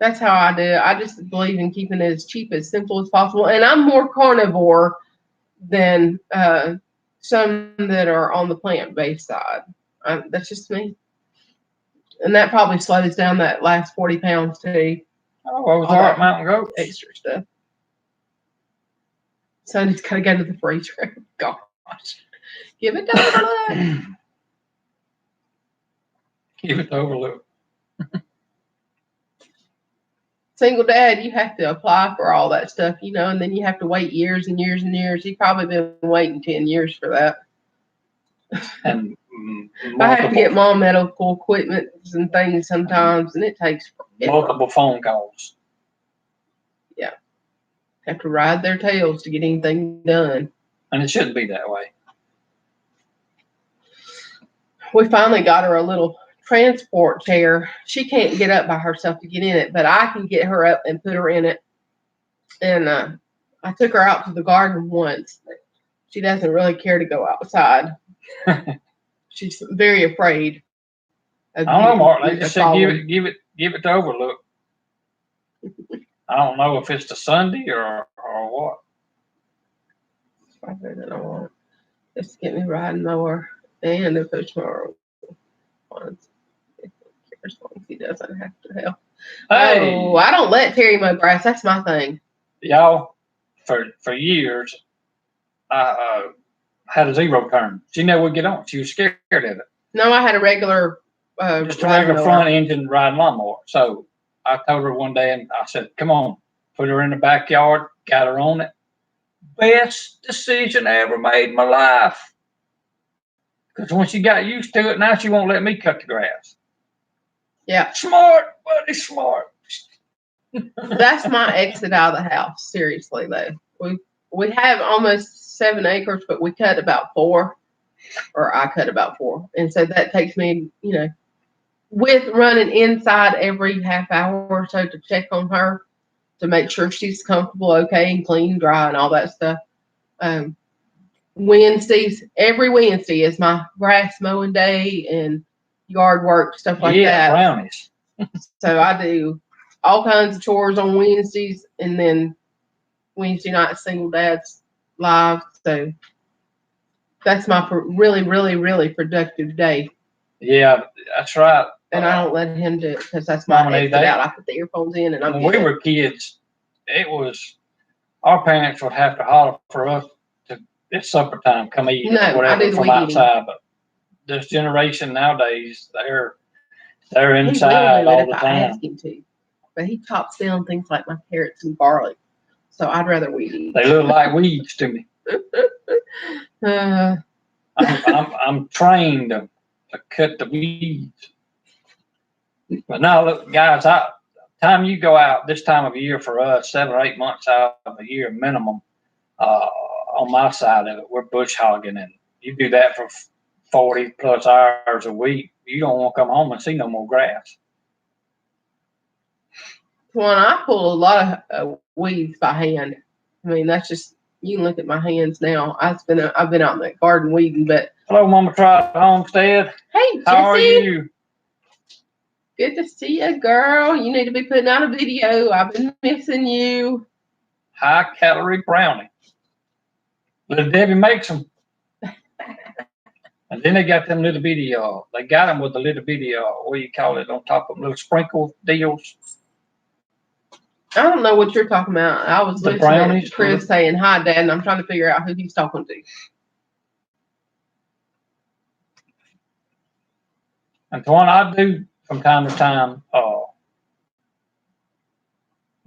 That's how I do it. I just believe in keeping it as cheap, as simple as possible. And I'm more carnivore than some that are on the plant-based side. That's just me. And that probably slows down that last 40 pounds too. Oh, what was that mountain goat? Extra stuff. Sonny's got to go to the freezer. Gosh. Give it to Overlook. Give it to Overlook. Single dad, you have to apply for all that stuff, and then you have to wait years and years and years. He's probably been waiting 10 years for that. And I have to get mom medical equipment and things sometimes, and it takes forever. Multiple phone calls. Yeah. Have to ride their tails to get anything done. And it shouldn't be that way. We finally got her a little transport chair. She can't get up by herself to get in it, but I can get her up and put her in it. And I took her out to the garden once. She doesn't really care to go outside. She's very afraid. I don't know, Mark. They just said give it to Overlook. I don't know if it's the Sunday or what. Probably that I want. Just get me riding mower and a push mower once. As long as he doesn't have to help. Hey. Oh, I don't let Terry mow grass. That's my thing. Y'all, for years, I had a zero turn. She never would get on. She was scared of it. No, I had a regular just a regular front engine riding lawnmower. So I told her one day, and I said, "Come on, put her in the backyard." Got her on it. Best decision I ever made in my life. Because when she got used to it, now she won't let me cut the grass. Yeah. Smart, buddy, smart. That's my exit out of the house. Seriously, though. We have almost 7 acres, but we cut about 4. Or I cut about 4. And so that takes me, with running inside every half hour or so to check on her, to make sure she's comfortable, okay, and clean, dry, and all that stuff. Wednesdays, every Wednesday is my grass mowing day and yard work, stuff like that. Yeah, brownies. So I do all kinds of chores on Wednesdays, and then Wednesday night Single Dad's live. So that's my really, really, really productive day. Yeah, that's right. And I don't let him do it because that's my exit out. I put the earphones in, and when we were kids, it was our parents would have to holler for us to it's supper time, come eat or whatever from outside. But this generation nowadays, they're inside all the time. I ask him to, but he chops down things like my carrots and garlic. So I'd rather weed eat. They look like weeds to me. I'm trained to cut the weeds. But now, look, guys, time you go out this time of year for us, 7 or 8 months out of the year minimum, on my side of it, we're bush hogging, and you do that for 40 plus hours a week. You don't want to come home and see no more grass. Well, I pull a lot of weeds by hand. I mean, that's just, you can look at my hands now. I've been out in that garden weeding, but. Hello, Mama Trot Homestead. Hey, Jesse. How are you? Good to see you, girl. You need to be putting out a video. I've been missing you. High calorie brownie. Little Debbie makes them. And then they got them little bitty, they got them with the little bitty, what do you call it, on top of them, little sprinkle deals. I don't know what you're talking about. I was listening to Chris saying, "Hi, Dad," and I'm trying to figure out who he's talking to. And the one I do from time to time, the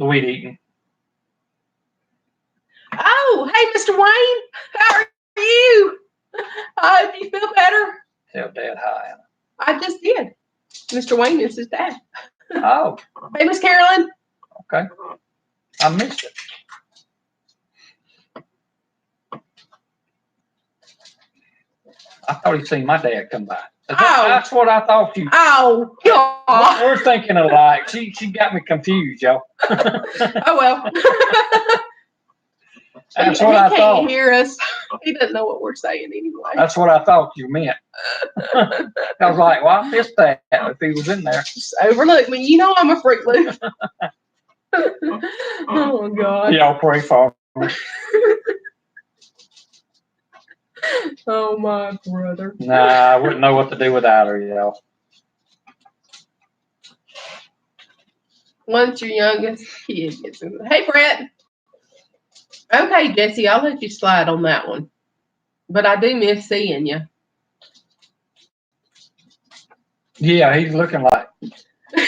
weed eating. Oh, hey, Mr. Wayne. How are you? I hope you feel better. Tell Dad hi. I just did. Mr. Wayne is his dad. Oh. Hey, Miss Carolyn. Okay. I missed it. I thought he'd seen my dad come by. That's what I thought you. Oh, God. We're thinking alike. She got me confused, y'all. Oh, well. That's what I thought. He can't hear us. He doesn't know what we're saying anyway. That's what I thought you meant. I was like, well, I missed that if he was in there. Just overlook me. You know I'm a Fruit Loop. Oh, God. Y'all pray for me. Oh, my brother. Nah, I wouldn't know what to do without her, y'all. Once your youngest kid gets in. Hey, Brett. Okay, Jesse, I'll let you slide on that one. But I do miss seeing you. Yeah, he's looking like.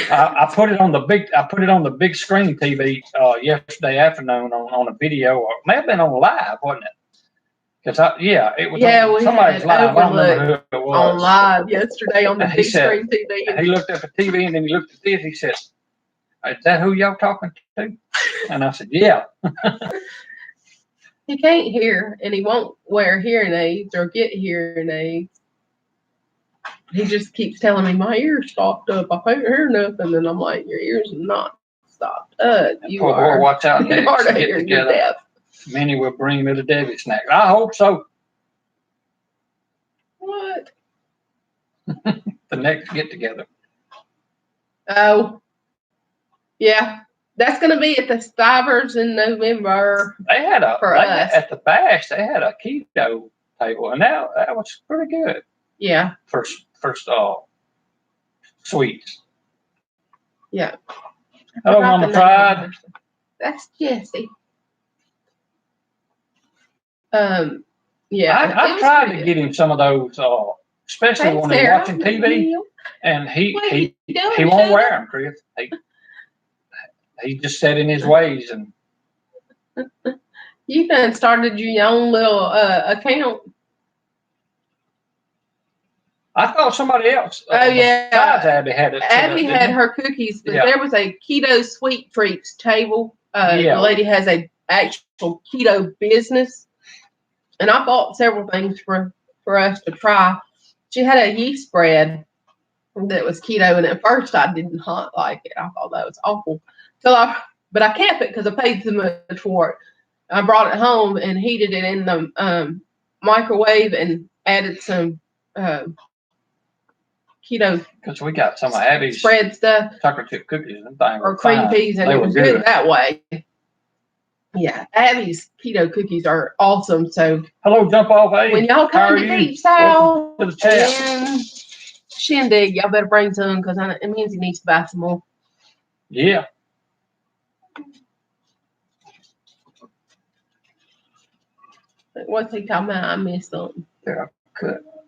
I put it on the big screen TV yesterday afternoon on a video. Or it may have been on live, wasn't it? Because it was. Yeah, on somebody's live. I don't remember who it was. On live yesterday on the big screen TV. And he looked at the TV and then he looked at this. He said, "Is that who y'all talking to?" And I said, "Yeah." He can't hear, and he won't wear hearing aids or get hearing aids. He just keeps telling me my ears stopped up. I can't hear nothing, and I'm like, your ears are not stopped up. You are. Watch out next. Hard of hearing. You're deaf. Minnie will bring me the Debbie snack. I hope so. What? The next get together. Oh, yeah. That's going to be at the Stivers in November. They had at the Bash. They had a keto table, and that was pretty good. Yeah. First sweets. Yeah. Hello, Mama Pride. That's Jessie. Yeah. I tried to get him some of those, especially when he's watching TV, and he won't wear them, Chris. He just set in his ways, and you done started your own little account. I thought somebody else. Oh yeah, besides Abby had it. Abby had her cookies, but there was a keto sweet treats table. The lady has a actual keto business, and I bought several things for us to try. She had a yeast bread that was keto, and at first I did not like it. I thought that was awful. But I kept it because I paid so much for it. I brought it home and heated it in the microwave and added some keto. Because we got some of Abby's spread stuff, chocolate chip cookies and things, or cream peas, and it was good that way. Yeah, Abby's keto cookies are awesome. So hello, Jump Off A. When y'all come to Deep South and Shindig, y'all better bring some because it means he needs to buy some more. Yeah. What's he talking about? I missed something.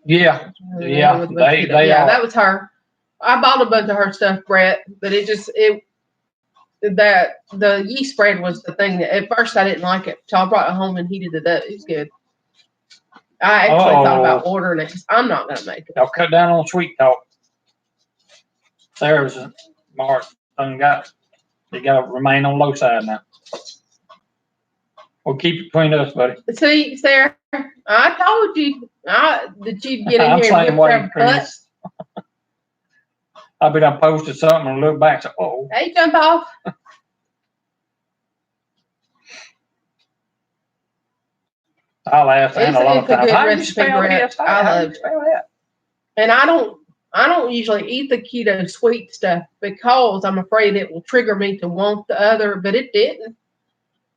Yeah. That was her. I bought a bunch of her stuff, Brett, but the yeast bread was the thing that at first I didn't like it, so I brought it home and heated it up. It was good. I actually thought about ordering it because I'm not gonna make it. Y'all cut down on sweet talk. There's Mark. They got to remain on low side now. We'll keep it between us, buddy. See, Sarah, I told you that you'd get in here and get cuts. I'll be done posted something and look back. So, hey, Jump Off. I'll ask that a lot of times. How do you spell this? I love it. And I don't usually eat the keto sweet stuff because I'm afraid it will trigger me to want the other, but it didn't.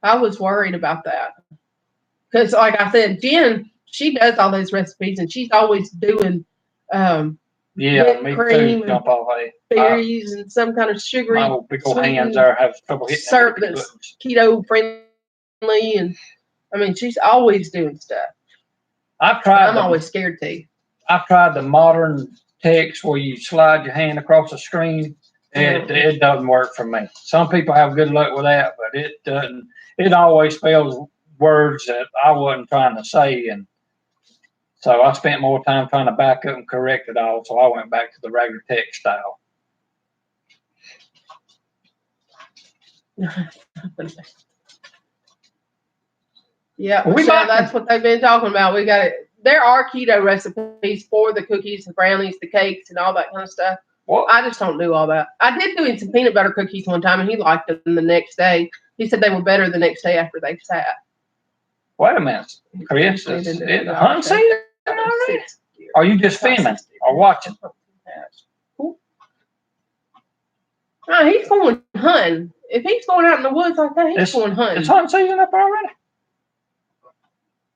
I was worried about that. Because like I said, Jen, she does all those recipes and she's always doing me cream too. Jump Off A. Berries and some kind of sugary. My big old hands there have trouble hitting syrup that's keto friendly, and I mean she's always doing stuff. I'm always scared to. I've tried the modern text where you slide your hand across the screen. It doesn't work for me. Some people have good luck with that, but it doesn't. It always spells words that I wasn't trying to say, and so I spent more time trying to back up and correct it all. So I went back to the regular text style. Yeah, that's what they've been talking about. We got it. There are keto recipes for the cookies, the brownies, the cakes, and all that kind of stuff. Well, I just don't do all that. I did do some peanut butter cookies one time, and he liked them the next day. He said they were better the next day after they sat. Wait a minute, Chris. Is hunting season already? Are you just filming or watching? No, he's going hunting. If he's going out in the woods like that, he's going hunting. It's hunting season up already.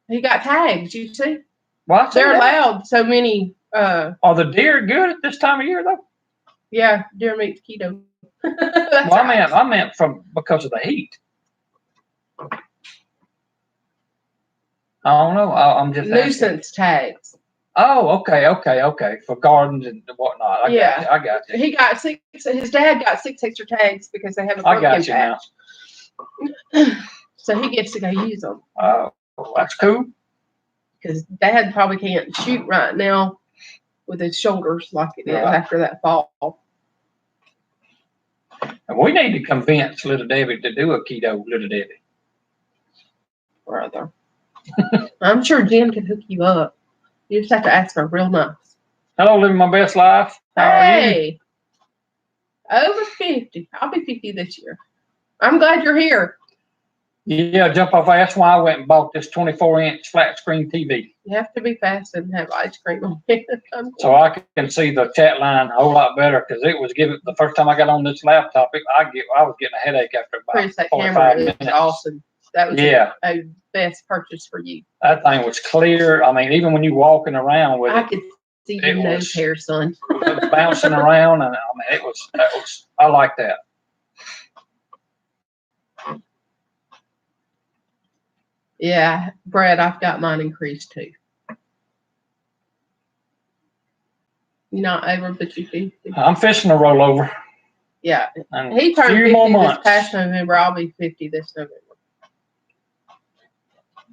He got tags, you see? Well, they're allowed so many. Are the deer good at this time of year though? Yeah, deer meat's keto. Well, I meant because of the heat. I don't know. I'm just nuisance tags. Oh, okay. For gardens and whatnot. I got you. He got 6. His dad got 6 extra tags because they have a pumpkin patch. Now. So he gets to go use them. Oh, that's cool. Because Dad probably can't shoot right now with his shoulders like it is after that fall. And we need to convince little Debbie to do a keto, little Debbie. Brother. I'm sure Jen can hook you up. You just have to ask her real nice. Hello, living my best life. How are you? Over 50. I'll be 50 this year. I'm glad you're here. Yeah, jump off. That's why I went and bought this 24-inch flat screen TV. You have to be fast and have ice cream on it. So I can see the chat line a whole lot better because it was giving. The first time I got on this laptop, I was getting a headache after about 45 minutes. Is awesome. That was a best purchase for you. That thing was clear. I mean, even when you walking around with I could see your nose hair, son. It was bouncing around, and I mean, it was. I like that. Yeah, Brad, I've got mine increased too. You're not over, but you 50. I'm fishing a rollover. Yeah, he turned 50 this past November. I'll be 50 this November.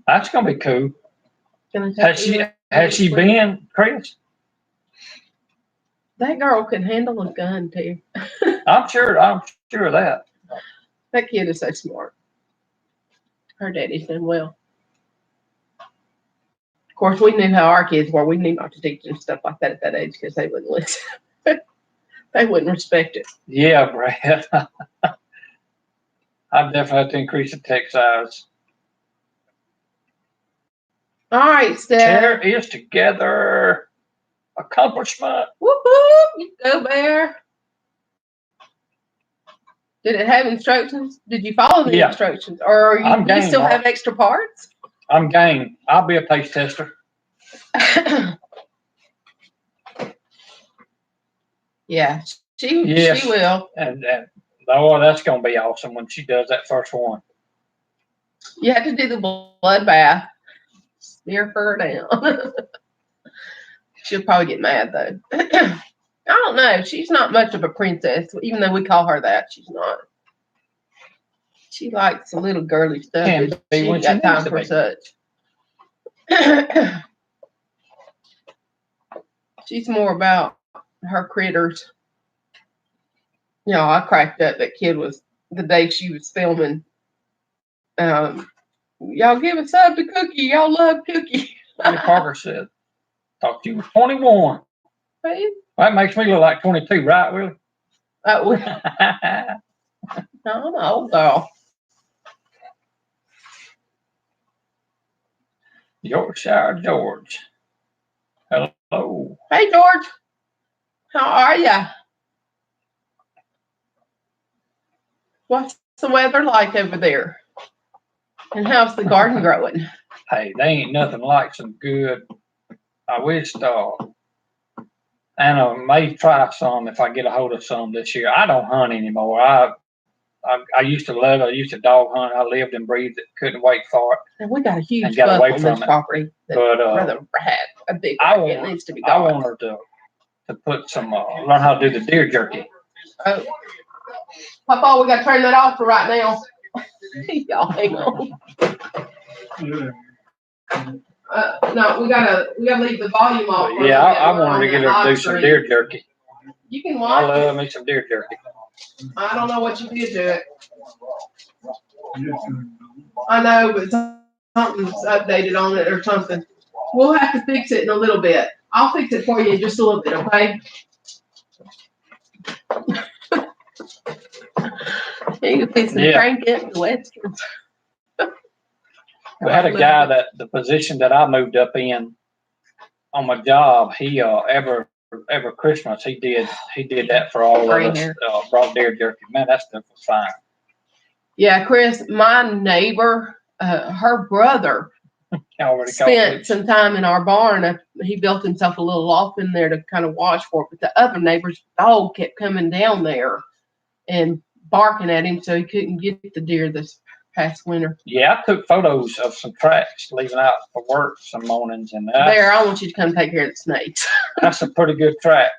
That's gonna be cool. Has she been, Chris? That girl can handle a gun too. I'm sure of that. That kid is so smart. Her daddy's done well. Of course, we knew how our kids were. We knew not to teach them stuff like that at that age because they wouldn't listen. They wouldn't respect it. Yeah, Brad. I definitely have to increase the text size. All right, Steph. Chair is together. Accomplishment. Whoop whoop! You go, Bear. Did it have instructions? Did you follow the instructions, or do you still have extra parts? I'm game. I'll be a taste tester. Yeah, she will. And that's gonna be awesome when she does that first one. You have to do the blood bath. Smear her down. She'll probably get mad though. I don't know. She's not much of a princess, even though we call her that. She's not. She likes a little girly stuff. She ain't got time for such. She's more about her critters. You know, I cracked up. That kid was the day she was filming. Y'all give us up to Cookie. Y'all love Cookie. Parker said, "Thought you were 21." Right? That makes me look like 22, right, Willie? No, I'm an old girl. Yorkshire George. Hello. Hey, George. How are ya? What's the weather like over there? And how's the garden growing? Hey, they ain't nothing like some good. I wish and I may try some if I get a hold of some this year. I don't hunt anymore. I used to love it. I used to dog hunt. I lived and breathed it. Couldn't wait for it. And we got a huge buck on this property. But rather had a big one. It needs to be gone. I want her to put some learn how to do the deer jerky. Oh, Papa, we got to turn that off for right now. Y'all hang on. No, we gotta leave the volume off. Yeah, I wanted to get her to do some deer jerky. You can watch. I love me some deer jerky. I don't know what you did to it. I know, but something's updated on it or something. We'll have to fix it in a little bit. I'll fix it for you in just a little bit, okay? You can fix the crank it, the Westerns. We had a guy that the position that I moved up in on my job. He every Christmas he did that for all of us. Brought deer jerky. Man, that stuff was fine. Yeah, Chris, my neighbor, her brother spent some time in our barn. He built himself a little loft in there to kind of watch for it. But the other neighbor's dog kept coming down there and barking at him, so he couldn't get the deer this past winter. Yeah, I took photos of some tracks leaving out for work some mornings. And Bear, I want you to come take care of the snakes. That's a pretty good track.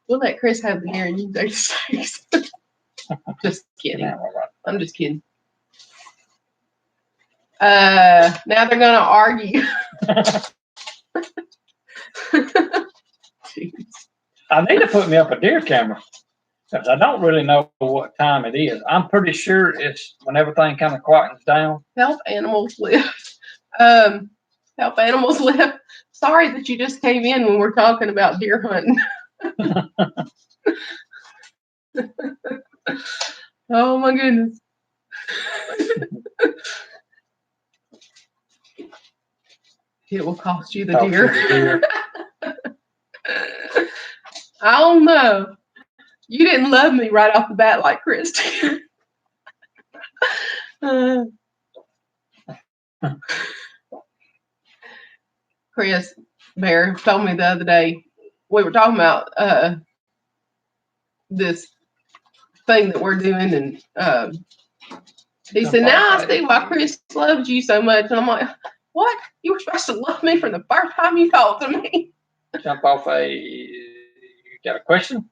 We'll let Chris have the deer and you take the snakes. Just kidding. I'm just kidding. Now they're gonna argue. I need to put me up a deer camera because I don't really know what time it is. I'm pretty sure it's when everything kind of quietens down. Help animals live. Help animals live. Sorry that you just came in when we're talking about deer hunting. Oh my goodness. It will cost you the deer. I don't know. You didn't love me right off the bat like Chris did. Chris Bear told me the other day, we were talking about this thing that we're doing, and he said, now I see why Chris loves you so much. And I'm like, what? You were supposed to love me from the first time you talked to me. Jump off you got a question?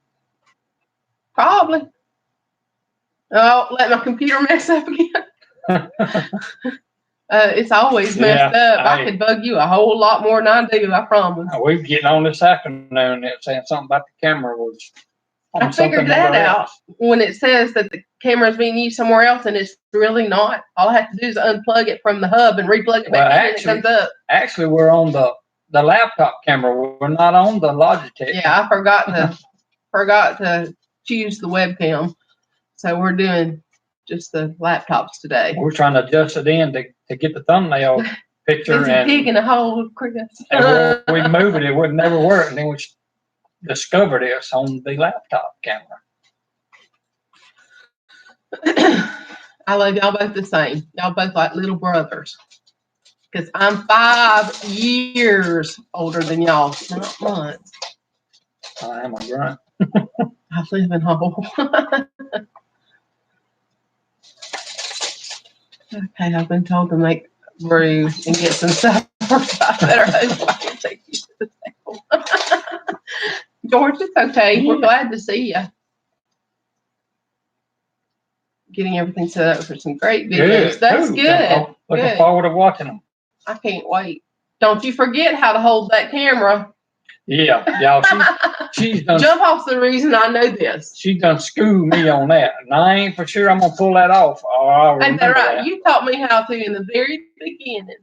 Probably. Oh, let my computer mess up again. It's always messed up. I could bug you a whole lot more than I do, I promise. We're getting on this afternoon. It's saying something about the camera was. I figured that out when it says that the camera is being used somewhere else and it's really not. All I have to do is unplug it from the hub and replug it back in and it comes up. Actually, we're on the laptop camera. We're not on the Logitech. Yeah, I forgot to choose the webcam. So we're doing just the laptops today. We're trying to adjust it in to get the thumbnail picture. And digging a hole, Chris. And when we move it, it would never work. And then we discovered it's on the laptop camera. I love y'all both the same. Y'all both like little brothers. Because I'm 5 years older than y'all, not months. I am a grunt. I live in hole. Okay, I've been told to make brew and get some supper. I better hope I can take you to the table. George, it's okay. We're glad to see you. Getting everything set up for some great videos. That's good. Looking forward to watching them. I can't wait. Don't you forget how to hold that camera. Yeah, y'all. She's done. Jump off's the reason I know this. She done schooled me on that, and I ain't for sure I'm gonna pull that off. Ain't that right? That. You taught me how to in the very beginning.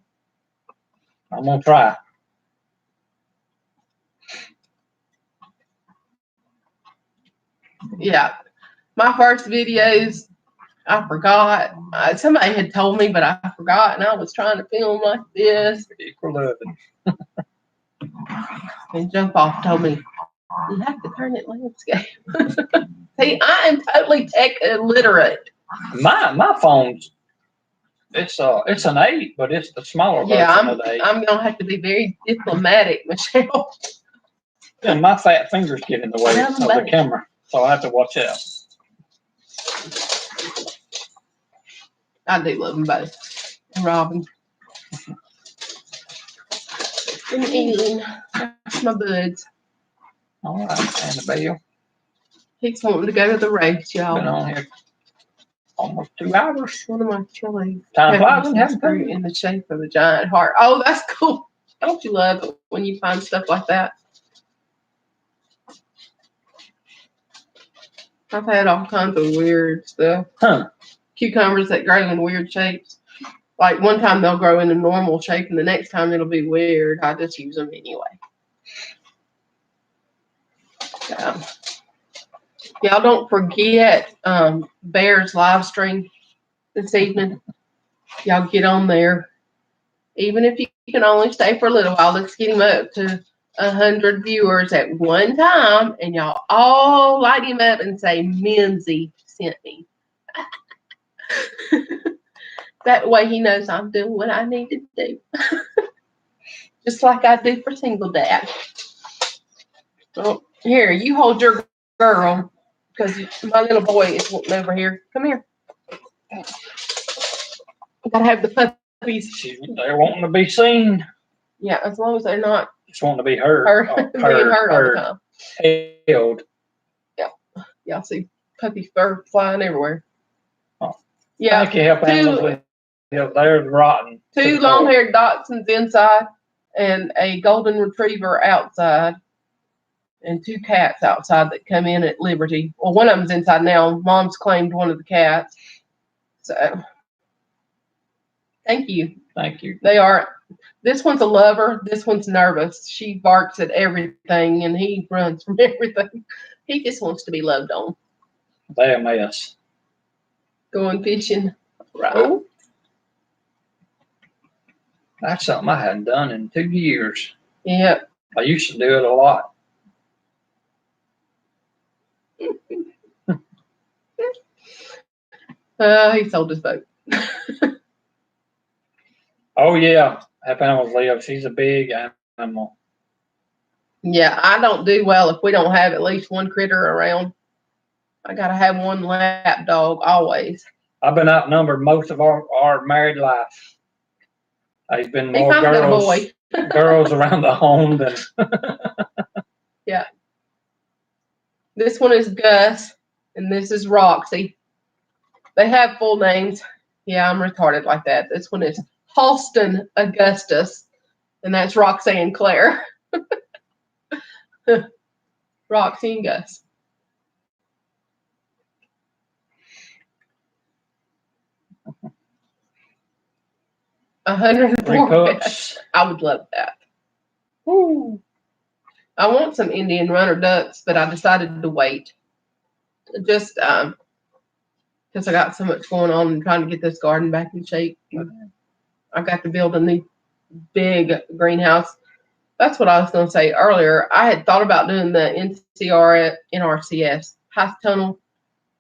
I'm gonna try. Yeah, my first videos, I forgot. Somebody had told me, but I forgot, and I was trying to film like this. Equal living. And Jump Off told me, you have to turn it landscape. See, I am totally tech illiterate. My phone's it's an 8, but it's the smaller version of the 8. I'm gonna have to be very diplomatic, Michelle. And my fat fingers get in the way of the camera, so I have to watch out. I do love them both. And Robin. And Ian. That's my buds. All right, Annabelle. He's wanting to go to the race, y'all. Been on here almost 2 hours. One of my chilies. Time flies. Fruit in the shape of a giant heart. Oh, that's cool. Don't you love it when you find stuff like that? I've had all kinds of weird stuff. Cucumbers that grow in weird shapes. Like one time they'll grow in a normal shape and the next time it'll be weird. I just use them anyway. Y'all don't forget Bear's live stream this evening. Y'all get on there Even if you can only stay for a little while, let's get him up to 100 viewers at one time, and y'all all light him up and say, Mimsy sent me. That way he knows I'm doing what I need to do. Just like I do for single dad. Well, here, you hold your girl, because my little boy is wanting over here. Come here. Gotta have the puppies. They're wanting to be seen. Yeah, as long as they're not just wanting to be heard. Being heard all the time. Held. Yeah. Y'all see puppy fur flying everywhere. Oh. Yeah. Thank you, help animals. They're rotten. 2 long-haired dachshunds inside and a golden retriever outside and 2 cats outside that come in at liberty. Well, one of them's inside now. Mom's claimed one of the cats. So, thank you. Thank you. They are. This one's a lover. This one's nervous. She barks at everything, and he runs from everything. He just wants to be loved on. They're a mess. Going fishing. Right. That's something I hadn't done in 2 years. Yep. I used to do it a lot. He sold his boat. Oh, yeah. Help animals live. She's a big animal. Yeah, I don't do well if we don't have at least one critter around. I got to have one lap dog always. I've been outnumbered most of our married life. There's been more girls around the home than. Yeah. This one is Gus, and this is Roxy. They have full names. Yeah, I'm retarded like that. This one is Halston Augustus, and that's Roxanne Claire. Roxy and Gus. $104. I would love that. Woo. I want some Indian runner ducks, but I decided to wait. Just because I got so much going on and trying to get this garden back in shape. I got to build a new big greenhouse. That's what I was going to say earlier. I had thought about doing the NRCS high tunnel.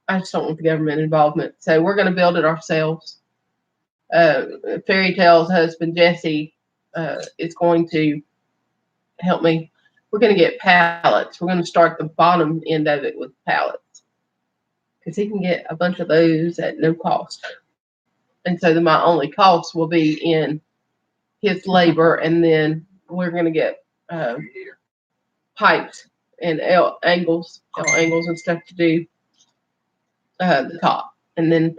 I just don't want the government involvement. So we're going to build it ourselves. Fairy Tale's husband, Jesse, is going to help me. We're going to get pallets. We're going to start the bottom end of it with pallets because he can get a bunch of those at no cost. And so then my only cost will be in his labor, and then we're going to get pipes and angles and stuff to do the top. And then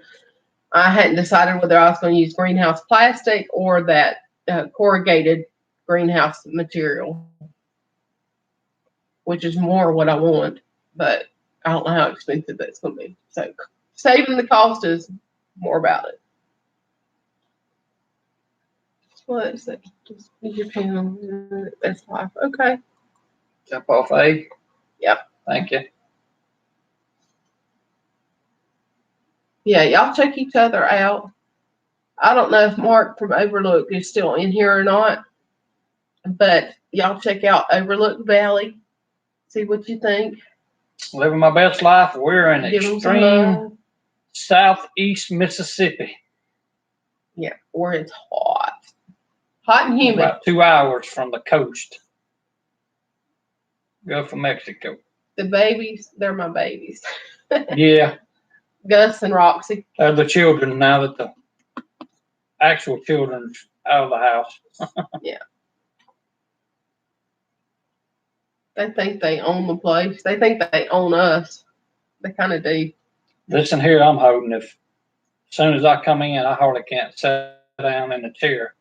I hadn't decided whether I was going to use greenhouse plastic or that corrugated greenhouse material, which is more what I want, but I don't know how expensive that's going to be. So saving the cost is more about it. What is it? Just use your pen. That's life. Okay. Jump off A? Yep. Thank you. Yeah, y'all check each other out. I don't know if Mark from Overlook is still in here or not, but y'all check out Overlook Valley. See what you think. Living my best life. We're in extreme southeast Mississippi. Yeah, where it's hot. Hot and humid. About 2 hours from the coast. Gulf of Mexico. The babies, they're my babies. Yeah. Gus and Roxy. They're the children now that the actual children's out of the house. Yeah. They think they own the place. They think they own us. They kind of do. Listen here, I'm holding. If as soon as I come in, I hardly can't sit down in the chair.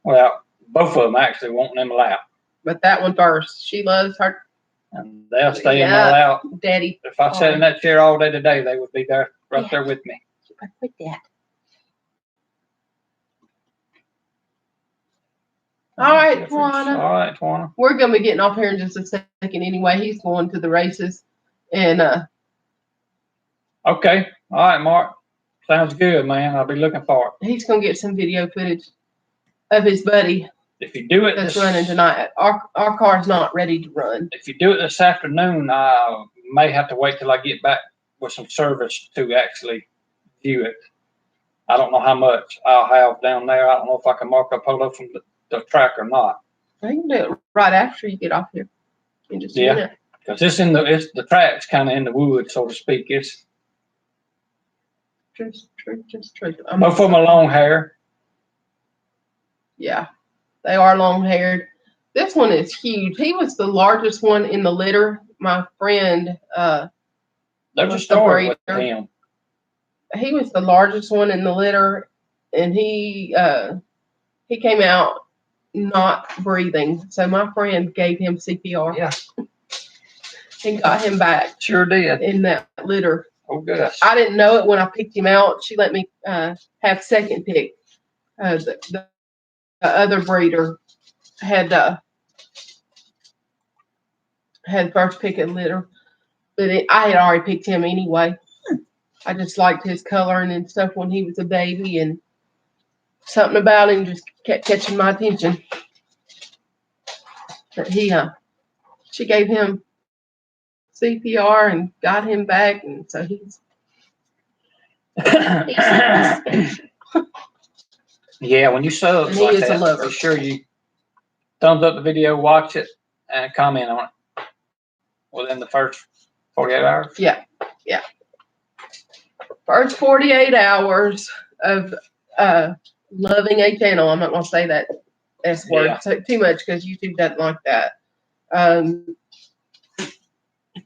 Well, both of them actually want them lap. But that one first. She loves her. And they'll stay in my lap. Daddy. If I sat in that chair all day today, they would be there, right there with me. With that. All right, Tawana. All right, Tawana. We're going to be getting off here in just a second anyway. He's going to the races. And okay. All right, Mark. Sounds good, man. I'll be looking for it. He's going to get some video footage. of his buddy. If you do it, that's running tonight. Our car's not ready to run. If you do it this afternoon, I may have to wait till I get back with some service to actually view it. I don't know how much I'll have down there. I don't know if I can mark a photo from the track or not. I can do it right after you get off here. In just a minute. Because the track's kind of in the woods, so to speak. It's just both of them are long hair. Yeah, they are long haired. This one is huge. He was the largest one in the litter. My friend, there's a story with him. He was the largest one in the litter, and he came out not breathing. So my friend gave him CPR. Yeah. And got him back. Sure did. In that litter. Oh, gosh. I didn't know it when I picked him out. She let me have second pick. The other breeder had first pick at litter, but I had already picked him anyway. I just liked his coloring and stuff when he was a baby, and something about him just kept catching my attention. But she gave him CPR and got him back, and so he's yeah, when you saw it like that, be sure you thumbs up the video, watch it, and comment on it within the first 48 hours. Yeah. First 48 hours of loving a channel. I'm not going to say that S word too much because YouTube doesn't like that.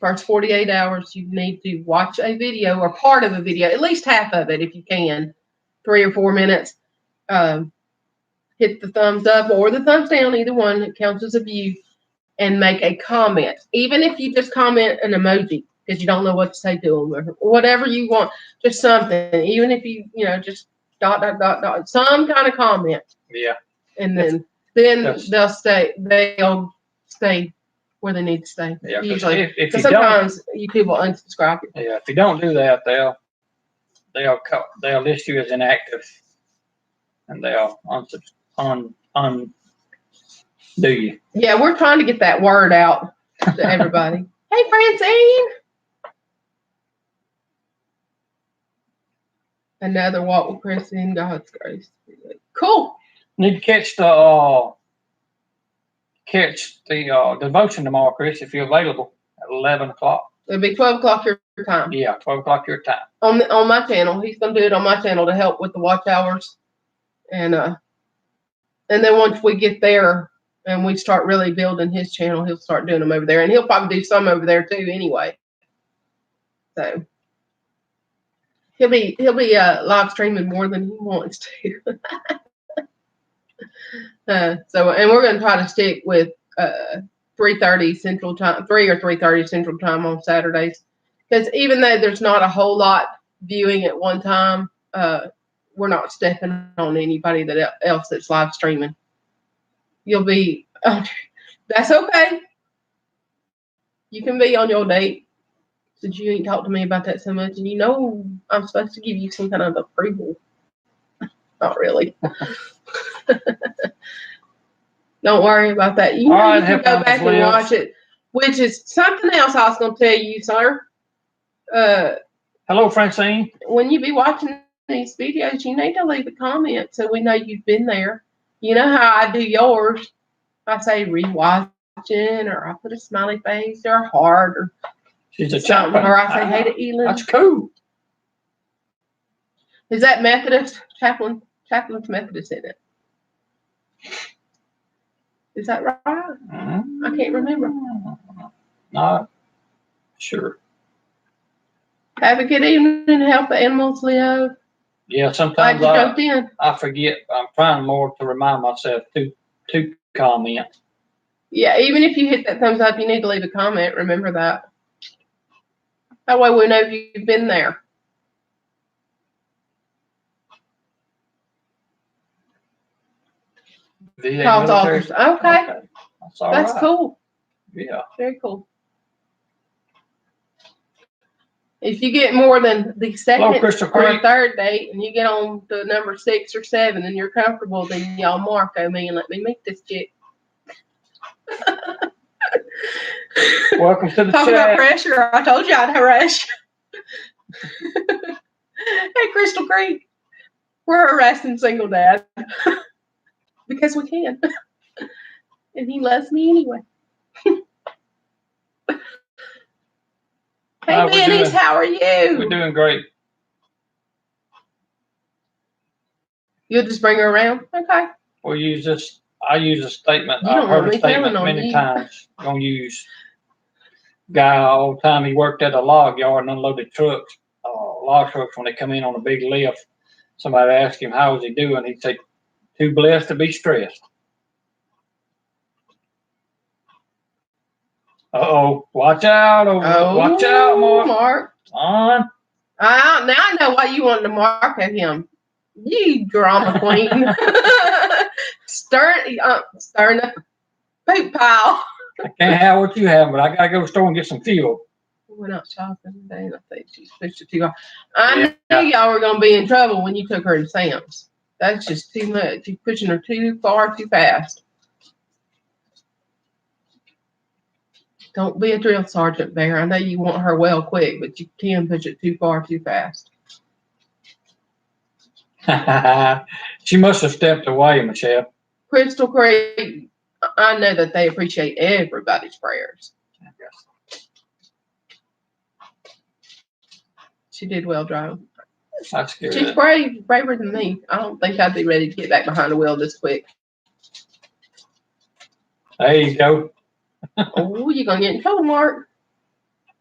First 48 hours, you need to watch a video or part of a video, at least half of it if you can, 3 or 4 minutes. Hit the thumbs up or the thumbs down, either one. It counts as a view, and make a comment. Even if you just comment an emoji because you don't know what to say to them or whatever you want, just something. Even if you just ... some kind of comment. Yeah. And then they'll stay where they need to stay. Yeah, usually. If you sometimes YouTube will unsubscribe you. Yeah, if you don't do that, they'll list you as inactive, and they'll undo you. Yeah, we're trying to get that word out to everybody. Hey, Francine. Another walk with Chrissy in God's grace. Cool. Need to catch the devotion tomorrow, Chris, if you're available at 11 o'clock. It'll be 12 o'clock your time. Yeah, 12 o'clock your time. On my channel. He's going to do it on my channel to help with the watch hours. And then once we get there and we start really building his channel, he'll start doing them over there. And he'll probably do some over there too anyway. So he'll be live streaming more than he wants to. And we're going to try to stick with 3:30 Central Time, 3 or 3:30 Central Time on Saturdays, because even though there's not a whole lot viewing at one time, we're not stepping on anybody else that's live streaming. You'll be that's okay. You can be on your date since you ain't talked to me about that so much, and I'm supposed to give you some kind of approval. Not really. Don't worry about that. You can go back and watch it, which is something else I was going to tell you, sir. Hello, Francine. When you be watching these videos, you need to leave a comment so we know you've been there. You know how I do yours. I say rewatching, or I put a smiley face or a heart or she's a something, or I say hey to Elin. That's cool. Is that Methodist? Chaplain's Methodist, isn't it? Is that right? I can't remember. Not sure. Have a good evening and help the animals live. Yeah, sometimes I forget. I'm trying more to remind myself to comment. Yeah, even if you hit that thumbs up, you need to leave a comment. Remember that. That way we know you've been there. Call officers. Okay. That's cool. Yeah. Very cool. If you get more than the second Crystal or Creek. third date and you get on to number 6 or 7 and you're comfortable, then y'all Marco me and let me meet this chick. Welcome to the Talk chat. about pressure. I told you I'd rush. Hey, Crystal Creek. We're harassing single dad. Because we can. And he loves me anyway. Hey, Benny's, how are you? We're doing great. You'll just bring her around? Okay. We'll use this. I use a statement. I've heard a statement many times. Gonna use guy all the time. He worked at a log yard and unloaded trucks. Log trucks when they come in on a big lift. Somebody asked him how was he doing. He'd say, "Too blessed to be stressed." Watch out! Watch out, Mark. On. Now I know why you wanted to mark at him. You drama queen. Stirring up the poop pile. I can't have what you have, but I gotta go to the store and get some fuel. We're not shopping today, and I think she's pushed it too hard. I knew y'all were gonna be in trouble when you took her to Sam's. That's just too much. You're pushing her too far, too fast. Don't be a drill sergeant, Bear. I know you want her well quick, but you can push it too far, too fast. She must have stepped away, Michelle. Crystal Creek, I know that they appreciate everybody's prayers. She did well driving. That's good. She's braver than me. I don't think I'd be ready to get back behind the wheel this quick. There you go. Oh, you're going to get in trouble, Mark.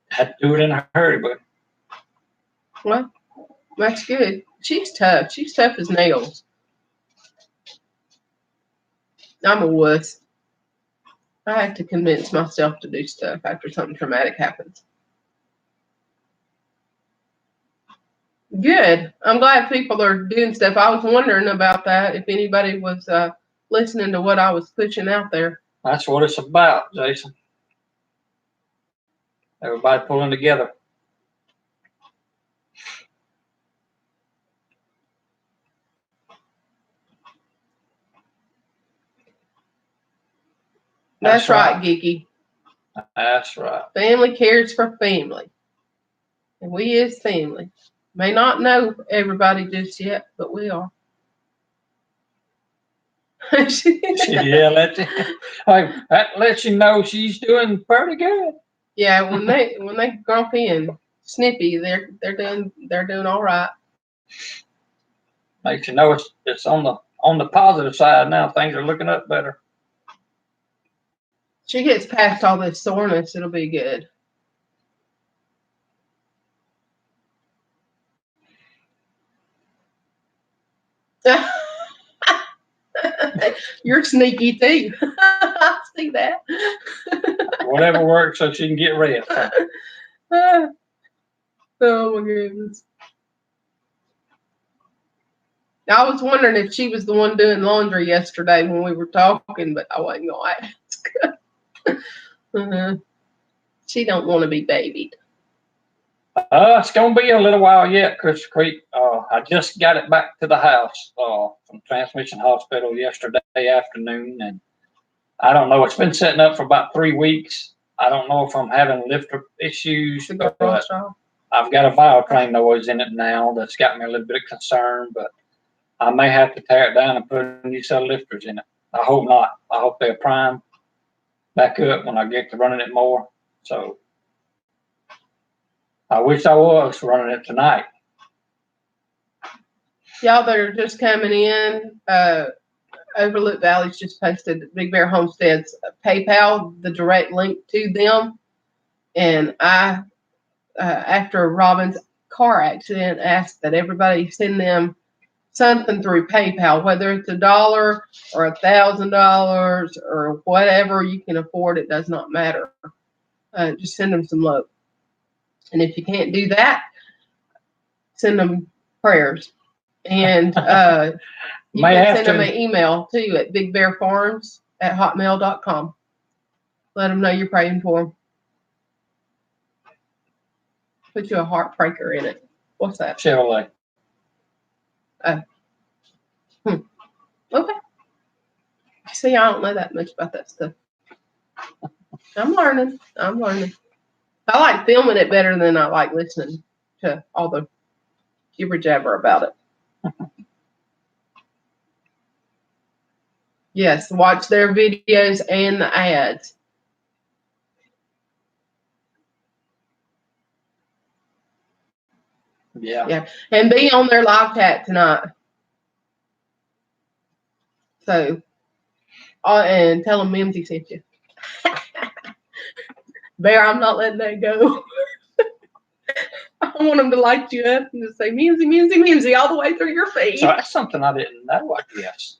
Had to do it in a hurry, but. Well, that's good. She's tough. She's tough as nails. I'm a wuss. I have to convince myself to do stuff after something traumatic happens. Good. I'm glad people are doing stuff. I was wondering about that, if anybody was listening to what I was pushing out there. That's what it's about, Jason. Everybody pulling together. That's right, Geeky. That's right. Family cares for family. And we is family. May not know everybody just yet, but we are. That lets you know she's doing pretty good. Yeah, when they grumpy and snippy, they're doing all right. Makes you know it's on the positive side now. Things are looking up better. She gets past all this soreness, it'll be good. You're sneaky too. I see that. Whatever works so she can get rest. Oh my goodness. I was wondering if she was the one doing laundry yesterday when we were talking, but I wasn't going to ask. She don't want to be babied. It's going to be a little while yet, Crystal Creek. I just got it back to the house from Transmission Hospital yesterday afternoon, and I don't know. It's been setting up for about 3 weeks. I don't know if I'm having lifter issues, but I've got a Biotrain noise in it now that's got me a little bit of concern, but I may have to tear it down and put a new set of lifters in it. I hope not. I hope they'll prime back up when I get to running it more. So I wish I was running it tonight. Y'all that are just coming in, Overlook Valley's just posted Big Bear Homestead's PayPal, the direct link to them. And I, after Robin's car accident, asked that everybody send them something through PayPal, whether it's $1 or $1,000 or whatever you can afford. It does not matter. Just send them some love. And if you can't do that, send them prayers. And you can send them an email too at bigbearfarms@hotmail.com. Let them know you're praying for them. Put you a heartbreaker in it. What's that? Chevrolet. Okay. See, I don't know that much about that stuff. I'm learning. I like filming it better than I like listening to all the jibber jabber about it. Yes, watch their videos and the ads. Yeah. And be on their live chat tonight. So, and tell them Mimsy sent you. Bear, I'm not letting that go. I want them to light you up and just say Mimsy, Mimsy, Mimsy all the way through your feed. So that's something I didn't know, I guess.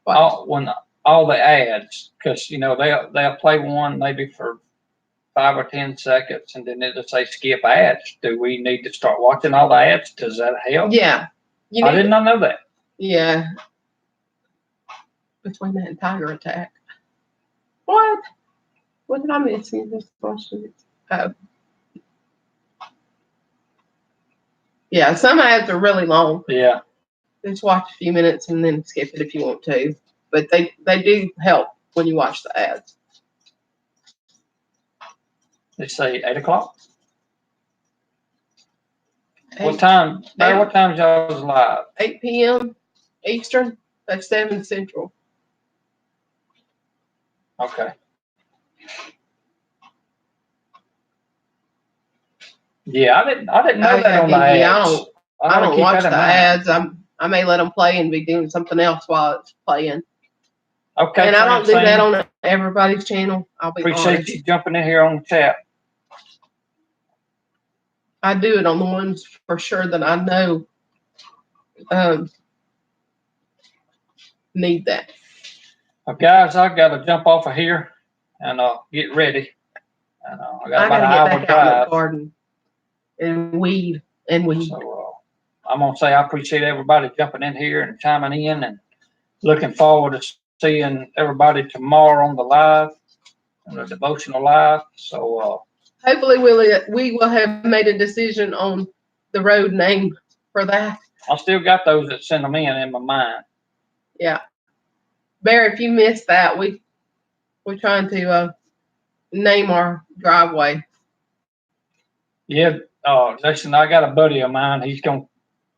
All the ads, because they'll play one maybe for 5 or 10 seconds, and then it'll say skip ads. Do we need to start watching all the ads? Does that help? Yeah. I did not know that. Yeah. Between that and Tiger Attack. What? What did I miss in this question? Oh. Yeah, some ads are really long. Yeah. Just watch a few minutes and then skip it if you want to. But they do help when you watch the ads. They say 8 o'clock. What time? What time is y'all's live? 8 p.m. Eastern. That's 7 Central. Okay. Yeah, I didn't know that on the ads. I don't watch the ads. I may let them play and be doing something else while it's playing. Okay. And I don't do that on everybody's channel. I'll be honest. Appreciate you jumping in here on the chat. I do it on the ones for sure that I know need that. Guys, I got to jump off of here and get ready. And I got about an hour get back drive. out in the garden and weed. So I'm gonna say I appreciate everybody jumping in here and chiming in, and looking forward to seeing everybody tomorrow on the live, on the devotional live. So hopefully we will have made a decision on the road name for that. I still got those that send them in my mind. Yeah. Bear, if you missed that, we're trying to name our driveway. Yeah. Listen, I got a buddy of mine. He's gonna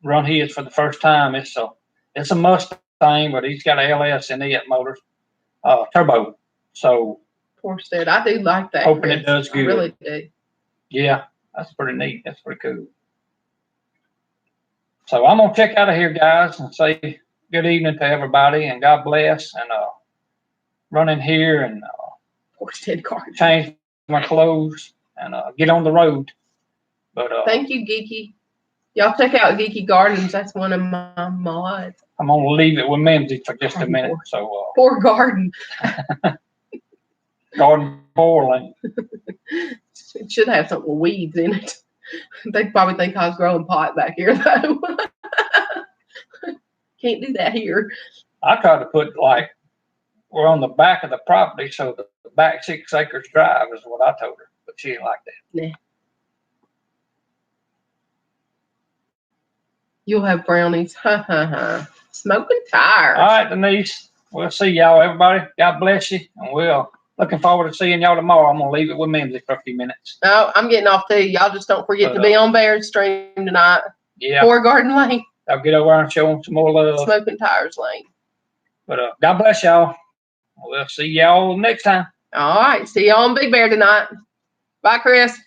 run his for the first time. It's a Mustang, but he's got a LS in it motor, turbo. So Porstead, I do like that. Hoping it does good. I really do. Yeah, that's pretty neat. That's pretty cool. So I'm gonna check out of here, guys, and say good evening to everybody, and God bless. And run in here and Porstead car. Change my clothes and get on the road. But thank you, Geeky. Y'all check out Geeky Gardens. That's one of my mods. I'm gonna leave it with Mimsy for just a minute. So poor garden. Garden Portland. It should have something with weeds in it. They probably think I was growing pot back here though. Can't do that here. I tried to put we're on the back of the property, so the back 6 acres drive is what I told her, but she didn't like that. Nah. You'll have brownies. Ha ha ha. Smoking tires. All right, Denise. We'll see y'all, everybody. God bless you. And we'll looking forward to seeing y'all tomorrow. I'm going to leave it with Mimsy for a few minutes. Oh, I'm getting off too. Y'all just don't forget to be on Bear's stream tonight. Yeah. Or Garden Lane. I'll get over and show them some more love. Smoking Tires Lane. But God bless y'all. We'll see y'all next time. All right. See y'all on Big Bear tonight. Bye, Chris.